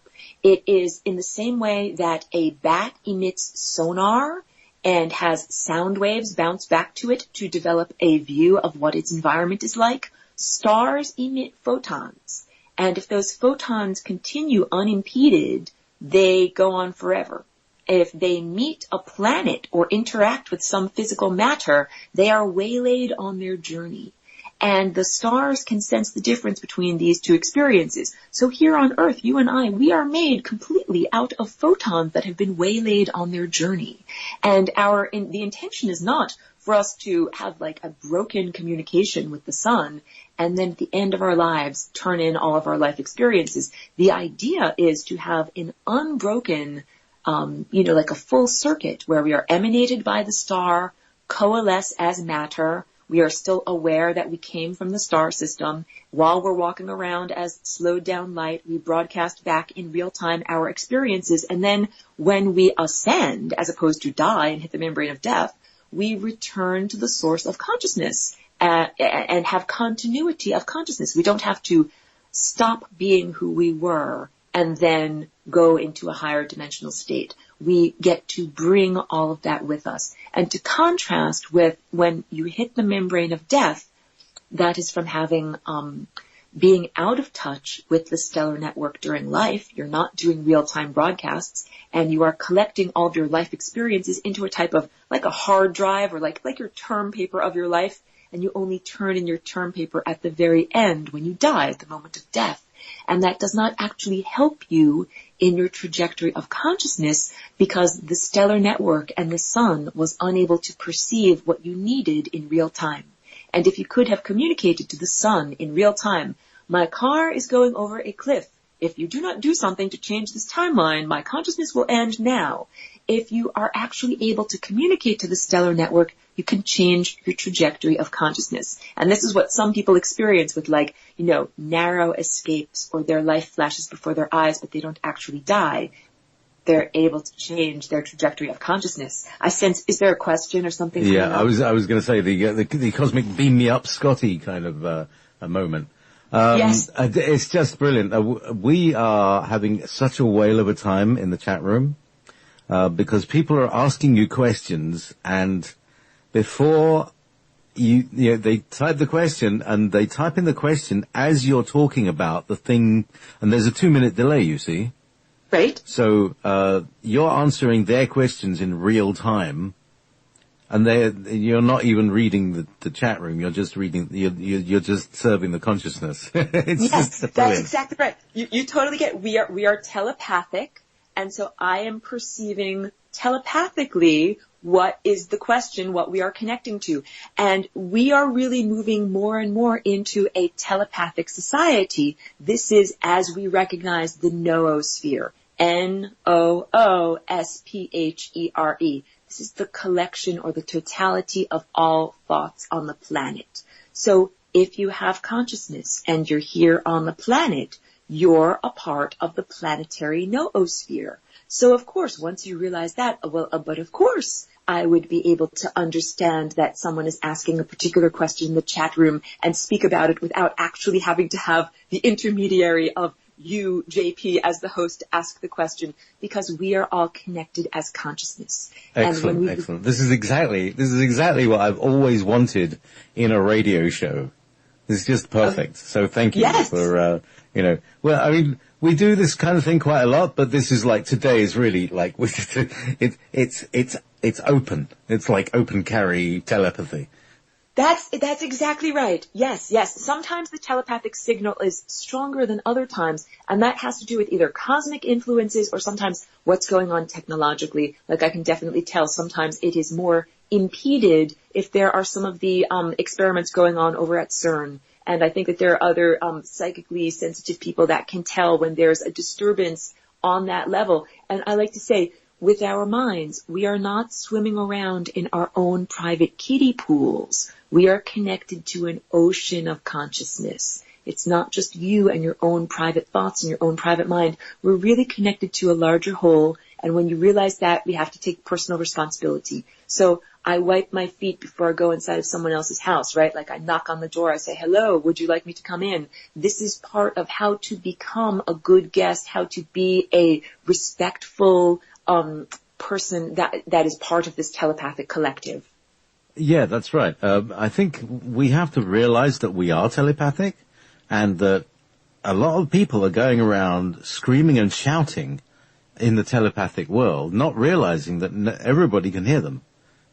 It is in the same way that a bat emits sonar and has sound waves bounce back to it to develop a view of what its environment is like. Stars emit photons. And if those photons continue unimpeded, they go on forever. If they meet a planet or interact with some physical matter, they are waylaid on their journey. And the stars can sense the difference between these two experiences. So here on Earth, you and I, we are made completely out of photons that have been waylaid on their journey. And the intention is not for us to have like a broken communication with the sun and then at the end of our lives turn in all of our life experiences. The idea is to have an unbroken, like a full circuit where we are emanated by the star, coalesce as matter, We are still aware that we came from the star system. While we're walking around as slowed down light, we broadcast back in real time our experiences. And then when we ascend, as opposed to die and hit the membrane of death, we return to the source of consciousness and have continuity of consciousness. We don't have to stop being who we were and then go into a higher dimensional state. We get to bring all of that with us. And to contrast with when you hit the membrane of death, that is from having, being out of touch with the stellar network during life. You're not doing real-time broadcasts, and you are collecting all of your life experiences into a type of, like a hard drive or like your term paper of your life, and you only turn in your term paper at the very end when you die, at the moment of death. And that does not actually help you in your trajectory of consciousness because the stellar network and the sun was unable to perceive what you needed in real time. And if you could have communicated to the sun in real time, my car is going over a cliff. If you do not do something to change this timeline, my consciousness will end now. If you are actually able to communicate to the stellar network, you can change your trajectory of consciousness. And this is what some people experience with narrow escapes, or their life flashes before their eyes, but they don't actually die. They're able to change their trajectory of consciousness. I sense, is there a question or something? Yeah, I was going to say the cosmic beam me up Scotty kind of a moment. Yes. It's just brilliant. We are having such a whale of a time in the chat room because people are asking you questions, and before they type the question, and they type in the question as you're talking about the thing, and there's a 2-minute delay, you see. Right. So you're answering their questions in real time, and you're not even reading the chat room. You're just reading. You're just serving the consciousness. Yes, that's exactly right. You totally get. We are telepathic, and so I am perceiving telepathically what is the question, what we are connecting to, and we are really moving more and more into a telepathic society. This is as we recognize the noosphere. Noosphere. This is the collection or the totality of all thoughts on the planet. So if you have consciousness and you're here on the planet, you're a part of the planetary noosphere. So of course, once you realize that, but of course, I would be able to understand that someone is asking a particular question in the chat room and speak about it without actually having to have the intermediary of you, JP, as the host to ask the question, because we are all connected as consciousness. Excellent, excellent. This is exactly what I've always wanted in a radio show. This is just perfect. So thank you for, well, I mean, we do this kind of thing quite a lot, but this is like, today is really like, it's open. It's like open carry telepathy. That's exactly right. Yes. Sometimes the telepathic signal is stronger than other times, and that has to do with either cosmic influences or sometimes what's going on technologically. Like I can definitely tell sometimes it is more impeded if there are some of the experiments going on over at CERN. And I think that there are other psychically sensitive people that can tell when there's a disturbance on that level. And I like to say, with our minds, we are not swimming around in our own private kiddie pools. We are connected to an ocean of consciousness. It's not just you and your own private thoughts and your own private mind. We're really connected to a larger whole. And when you realize that, we have to take personal responsibility. So I wipe my feet before I go inside of someone else's house, right? Like I knock on the door, I say, hello, would you like me to come in? This is part of how to become a good guest, how to be a respectful person that is part of this telepathic collective. Yeah, that's right. I think we have to realize that we are telepathic, and that a lot of people are going around screaming and shouting in the telepathic world, not realizing that everybody can hear them.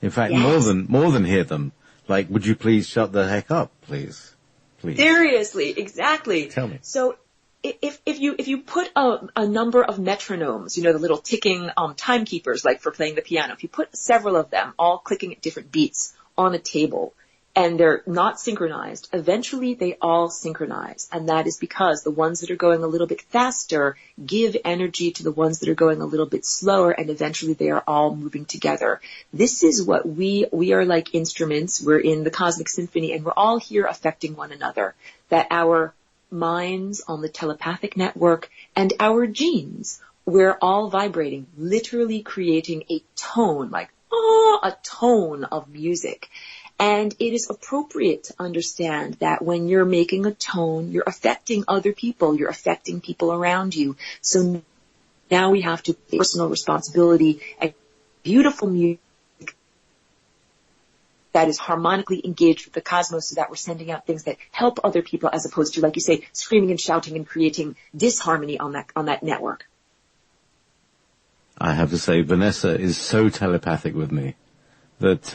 In fact, yes. more than hear them. Like, would you please shut the heck up, please? Seriously, exactly. Tell me. So if you put a number of metronomes, the little ticking timekeepers, like for playing the piano, if you put several of them all clicking at different beats on a table, and they're not synchronized, eventually they all synchronize. And that is because the ones that are going a little bit faster give energy to the ones that are going a little bit slower, and eventually they are all moving together. This is what we are like instruments. We're in the cosmic symphony, and we're all here affecting one another. That our minds on the telepathic network and our genes, we're all vibrating, literally creating a tone, like, a tone of music. And it is appropriate to understand that when you're making a tone, you're affecting other people, you're affecting people around you. So now we have to take personal responsibility and beautiful music that is harmonically engaged with the cosmos, so that we're sending out things that help other people, as opposed to, like you say, screaming and shouting and creating disharmony on that network. I have to say, Vanessa is so telepathic with me that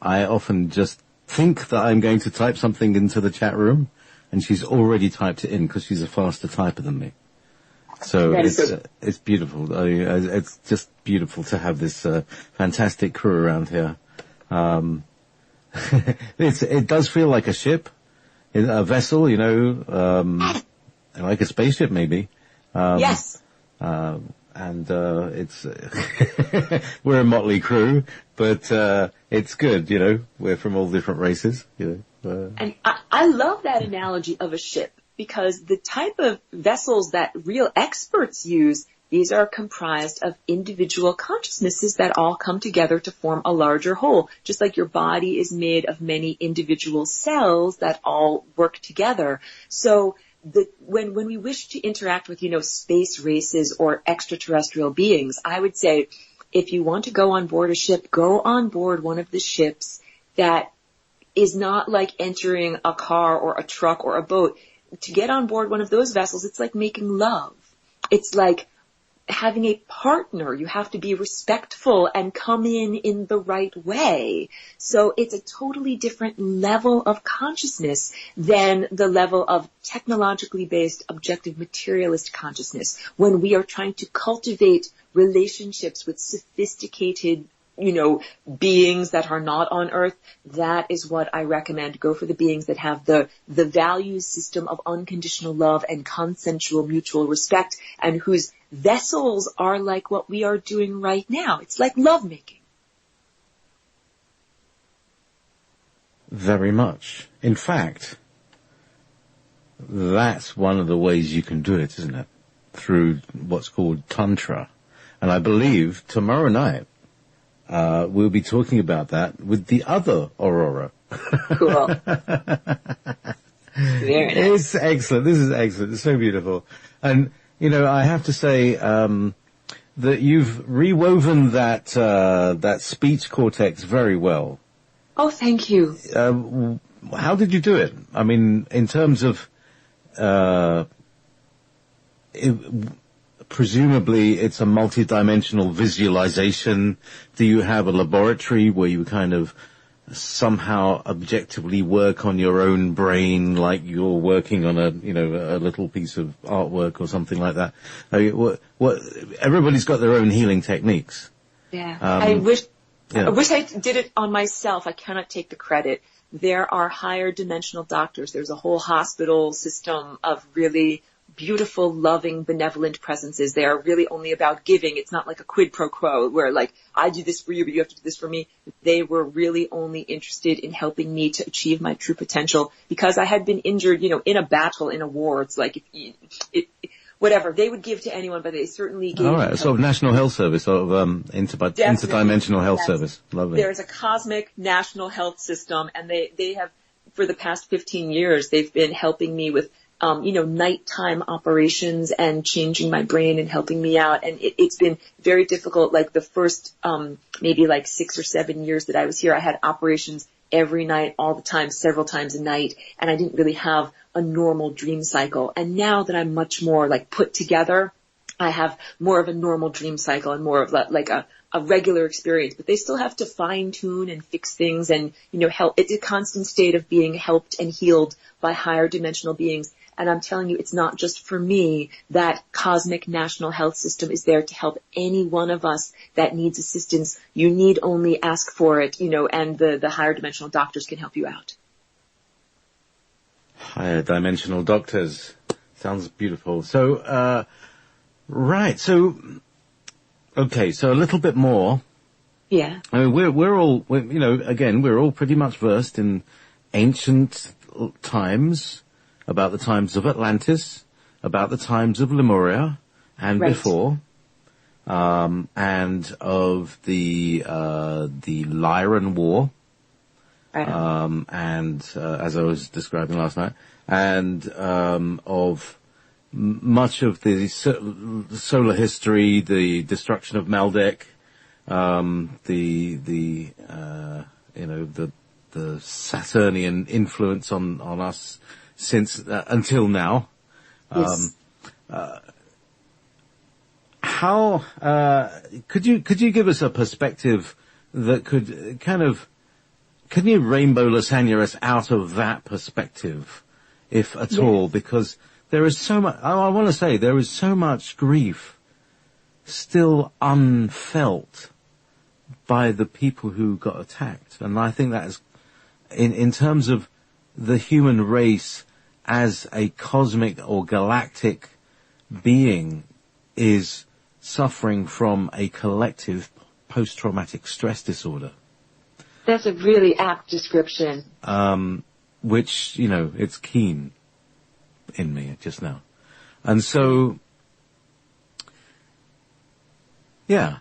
I often just think that I'm going to type something into the chat room, and she's already typed it in because she's a faster typer than me. So it's beautiful. It's just beautiful to have this fantastic crew around here. It does feel like a ship, a vessel, like a spaceship maybe. Yes. And it's we're a motley crew, but it's good, we're from all different races, And I love that analogy of a ship, because the type of vessels that real experts use, these are comprised of individual consciousnesses that all come together to form a larger whole. Just like your body is made of many individual cells that all work together. So when we wish to interact with, space races or extraterrestrial beings, I would say, if you want to go on board a ship, go on board one of the ships that is not like entering a car or a truck or a boat. To get on board one of those vessels, it's like making love. It's like having a partner. You have to be respectful and come in the right way. So it's a totally different level of consciousness than the level of technologically based objective materialist consciousness. When we are trying to cultivate relationships with sophisticated, beings that are not on Earth, that is what I recommend. Go for the beings that have the value system of unconditional love and consensual mutual respect, and whose vessels are like what we are doing right now. It's like lovemaking. Very much. In fact, that's one of the ways you can do it, isn't it? Through what's called Tantra. And I believe tomorrow night, we'll be talking about that with the other Aurora. Cool. Very nice. It's excellent. This is excellent. It's so beautiful. And, I have to say, that you've rewoven that speech cortex very well. Oh, thank you. How did you do it? I mean, in terms of, presumably it's a multidimensional visualization. Do you have a laboratory where you kind of somehow objectively work on your own brain, like you're working on a little piece of artwork or something like that? Everybody's got their own healing techniques. Yeah. I wish I did it on myself. I cannot take the credit. There are higher dimensional doctors. There's a whole hospital system of really beautiful, loving, benevolent presences. They are really only about giving. It's not like a quid pro quo where, like, I do this for you, but you have to do this for me. They were really only interested in helping me to achieve my true potential, because I had been injured, in a battle, in a war. It's like, whatever. They would give to anyone, but they certainly gave. All right. Sort of National Health Service, sort of interdimensional health service. Lovely. There's a cosmic national health system, and they have, for the past 15 years, they've been helping me with nighttime operations and changing my brain and helping me out. And it's been very difficult. Like the first, maybe like 6 or 7 years that I was here, I had operations every night, all the time, several times a night. And I didn't really have a normal dream cycle. And now that I'm much more like put together, I have more of a normal dream cycle and more of like a regular experience, but they still have to fine tune and fix things and, help. It's a constant state of being helped and healed by higher dimensional beings. And I'm telling you, it's not just for me. That cosmic national health system is there to help any one of us that needs assistance. You need only ask for it, and the higher dimensional doctors can help you out. Higher dimensional doctors. Sounds beautiful. So, right. So, okay. So a little bit more. Yeah. I mean, we're all pretty much versed in ancient times, about the times of Atlantis, about the times of Lemuria, and right. before, and of the Lyran War. Right. And as I was describing last night, and of much of the solar history, the destruction of Maldek, the Saturnian influence on us since until now. Yes. How could you give us a perspective that could kind of, can you rainbow lasagna us out of that perspective, if at yes. all? Because there is so much, I want to say, there is so much grief still unfelt by the people who got attacked. And I think that is, in terms of the human race as a cosmic or galactic being, is suffering from a collective post-traumatic stress disorder. That's a really apt description. Which, it's keen in me just now. And so, yeah,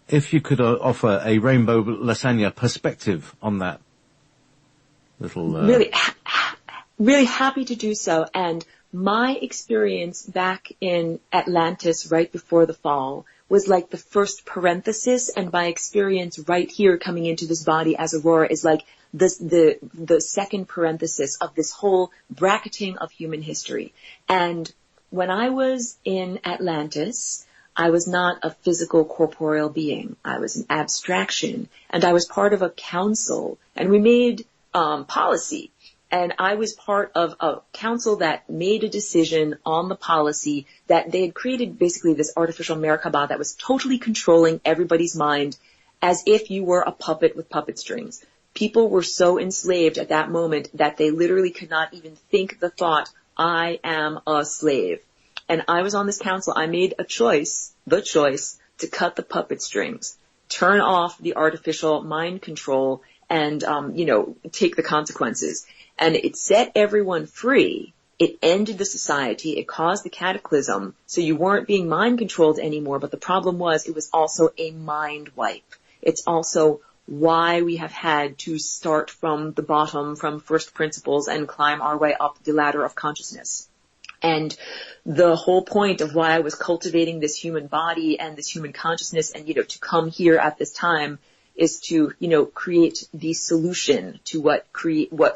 if you could offer a rainbow lasagna perspective on that little... Really happy to do so. And my experience back in Atlantis right before the fall was like the first parenthesis, and my experience right here coming into this body as Aurora is like the second parenthesis of this whole bracketing of human history. And when I was in Atlantis, I was not a physical corporeal being. I was an abstraction, and I was part of a council, and we made policy. And I was part of a council that made a decision on the policy that they had created basically this artificial Merkaba that was totally controlling everybody's mind as if you were a puppet with puppet strings. People were so enslaved at that moment that they literally could not even think the thought, I am a slave. And I was on this council. I made the choice to cut the puppet strings, turn off the artificial mind control, and, take the consequences. And it set everyone free. It ended the society. It caused the cataclysm. So you weren't being mind controlled anymore. But the problem was it was also a mind wipe. It's also why we have had to start from the bottom, from first principles, and climb our way up the ladder of consciousness. And the whole point of why I was cultivating this human body and this human consciousness and, to come here at this time is to, create the solution to what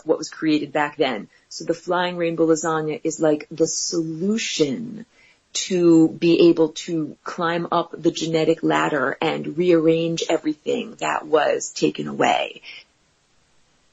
was created back then. So the flying rainbow lasagna is like the solution to be able to climb up the genetic ladder and rearrange everything that was taken away.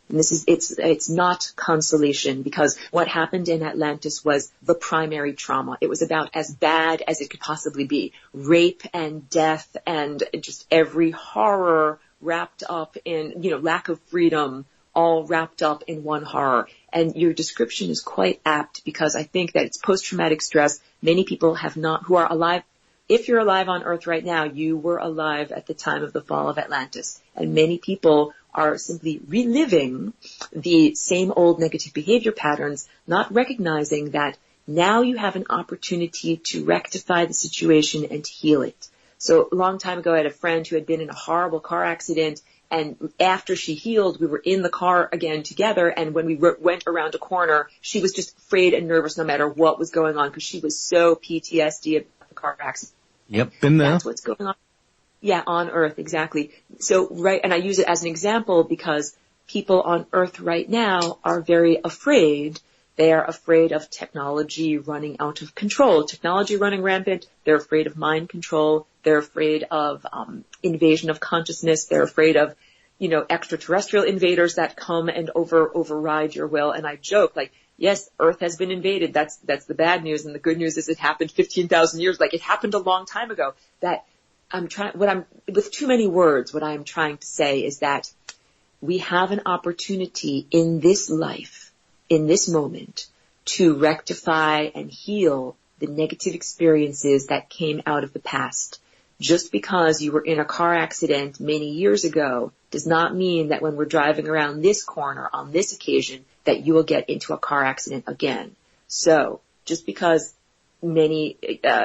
And it's not consolation, because what happened in Atlantis was the primary trauma. It was about as bad as it could possibly be. Rape and death and just every horror wrapped up in, lack of freedom, all wrapped up in one horror. And your description is quite apt, because I think that it's post-traumatic stress. Many people who are alive. If you're alive on Earth right now, you were alive at the time of the fall of Atlantis. And many people are simply reliving the same old negative behavior patterns, not recognizing that now you have an opportunity to rectify the situation and to heal it. So a long time ago, I had a friend who had been in a horrible car accident, and after she healed, we were in the car again together, and when we went around a corner, she was just afraid and nervous no matter what was going on, because she was so PTSD about the car accident. Yep, been there. That's what's going on. Yeah, on Earth, exactly. So, right, and I use it as an example because people on Earth right now are very afraid. They are afraid of technology running out of control, technology running rampant. They're afraid of mind control. They're afraid of invasion of consciousness. They're afraid of, extraterrestrial invaders that come and override your will. And I joke, like, Yes, Earth has been invaded. That's the bad news. And the good news is it happened 15,000 years, like it happened a long time ago. With too many words, what I'm trying to say is that we have an opportunity in this life, in this moment, to rectify and heal the negative experiences that came out of the past. Just because you were in a car accident many years ago does not mean that when we're driving around this corner on this occasion that you will get into a car accident again. So just because many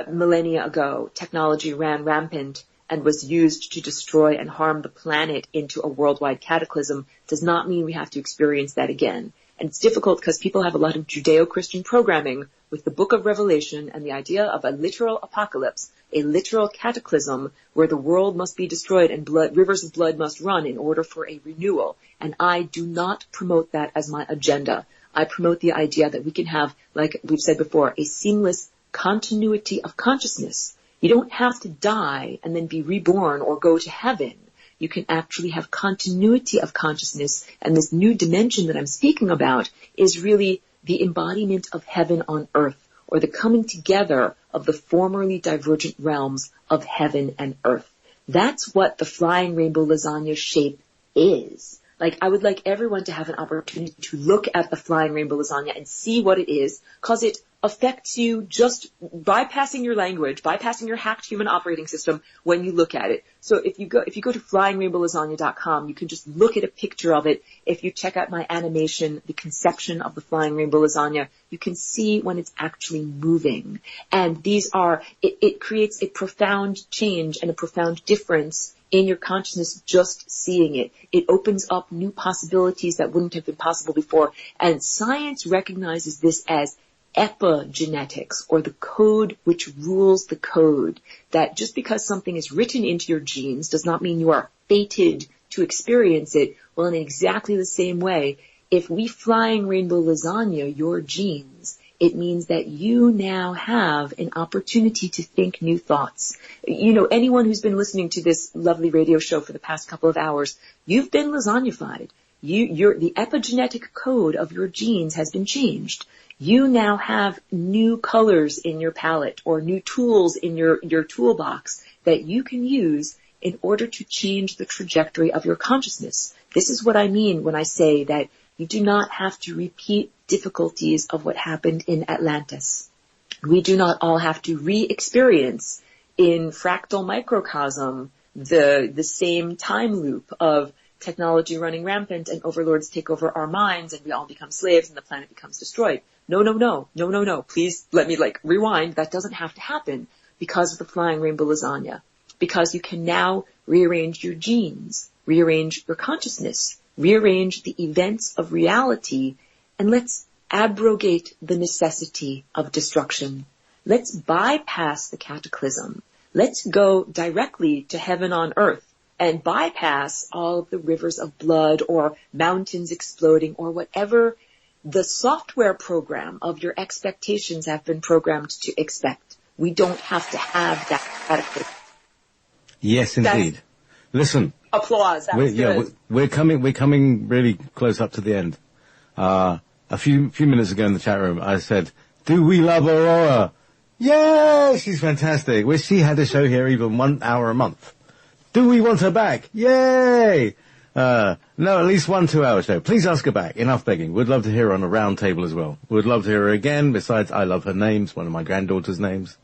millennia ago technology ran rampant and was used to destroy and harm the planet into a worldwide cataclysm does not mean we have to experience that again. And it's difficult because people have a lot of Judeo-Christian programming with the book of Revelation and the idea of a literal apocalypse, a literal cataclysm where the world must be destroyed and rivers of blood must run in order for a renewal. And I do not promote that as my agenda. I promote the idea that we can have, like we've said before, a seamless continuity of consciousness. You don't have to die and then be reborn or go to heaven. You can actually have continuity of consciousness, and this new dimension that I'm speaking about is really the embodiment of heaven on earth, or the coming together of the formerly divergent realms of heaven and earth. That's what the flying rainbow lasagna shape is. Like, I would like everyone to have an opportunity to look at the flying rainbow lasagna and see what it is, because it affects you just bypassing your language, bypassing your hacked human operating system when you look at it. So if you go to flyingrainbowlasagna.com, you can just look at a picture of it. If you check out my animation, the conception of the flying rainbow lasagna, you can see when it's actually moving. And it creates a profound change and a profound difference in your consciousness just seeing it. It opens up new possibilities that wouldn't have been possible before. And science recognizes this as epigenetics, or the code which rules the code. That just because something is written into your genes does not mean you are fated to experience it. Well, in exactly the same way, if we flying rainbow lasagna your genes, it means that you now have an opportunity to think new thoughts. You know, anyone who's been listening to this lovely radio show for the past couple of hours, you've been lasagnified. The epigenetic code of your genes has been changed. You now have new colors in your palette or new tools in your toolbox that you can use in order to change the trajectory of your consciousness. This is what I mean when I say that you do not have to repeat difficulties of what happened in Atlantis. We do not all have to re-experience in fractal microcosm the same time loop of technology running rampant and overlords take over our minds and we all become slaves and the planet becomes destroyed. No. Please let me rewind. That doesn't have to happen because of the flying rainbow lasagna. Because you can now rearrange your genes, rearrange your consciousness, rearrange the events of reality, and let's abrogate the necessity of destruction. Let's bypass the cataclysm. Let's go directly to heaven on earth and bypass all of the rivers of blood or mountains exploding or whatever the software program of your expectations have been programmed to expect. We don't have to have that cataclysm. Yes, indeed. Listen. Applause. That was good. We're coming really close up to the end. A few minutes ago in the chat room, I said, "Do we love Aurora?" Yeah, she's fantastic. Wish she had a show here even 1 hour a month. Do we want her back? Yay! No, at least 1 2-hour show. Please ask her back. Enough begging. We'd love to hear her on a round table as well. We'd love to hear her again. Besides, I love her names. One of my granddaughter's names.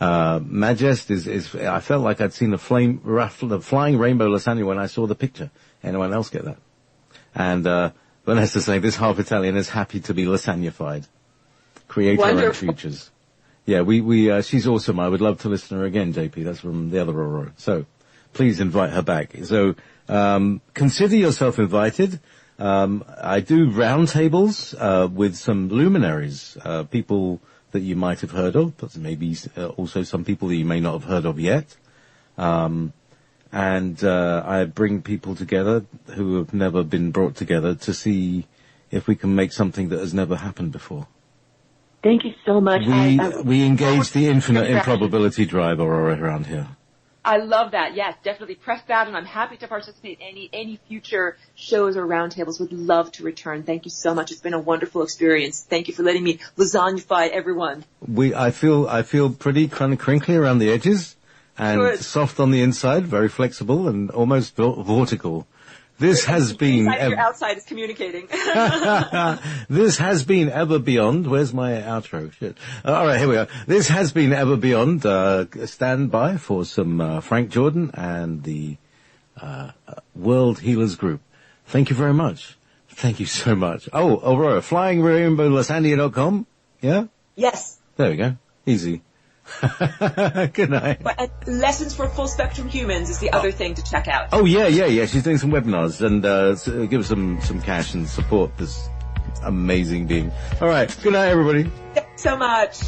Majest is, I felt like I'd seen the flying rainbow lasagna when I saw the picture. Anyone else get that? And, Vanessa saying this half Italian is happy to be lasagnified. Create her own futures. Yeah, she's awesome. I would love to listen to her again, JP. That's from the other Aurora. So, please invite her back. So, consider yourself invited. I do roundtables, with some luminaries, people that you might have heard of, but maybe also some people that you may not have heard of yet. And I bring people together who have never been brought together to see if we can make something that has never happened before. Thank you so much. We engage the infinite improbability drive, Aurora, around here. I love that. Yes, definitely press that, and I'm happy to participate in any future shows or roundtables. Would love to return. Thank you so much. It's been a wonderful experience. Thank you for letting me lasagnify everyone. I feel pretty kind of crinkly around the edges and Good. soft on the inside, very flexible and almost vortical. This has been... Your outside is communicating. This has been Ever Beyond. Where's my outro? Shit. All right, here we are. This has been Ever Beyond. Stand by for some Frank Jordan and the World Healers Group. Thank you very much. Thank you so much. Oh, Aurora, flyingrainbowlosandia.com? Yeah? Yes. There we go. Easy. Good night. Lessons for Full Spectrum Humans is the other thing to check out. Oh, yeah. She's doing some webinars and give us some cash and support this amazing being. All right. Good night, everybody. Thanks so much.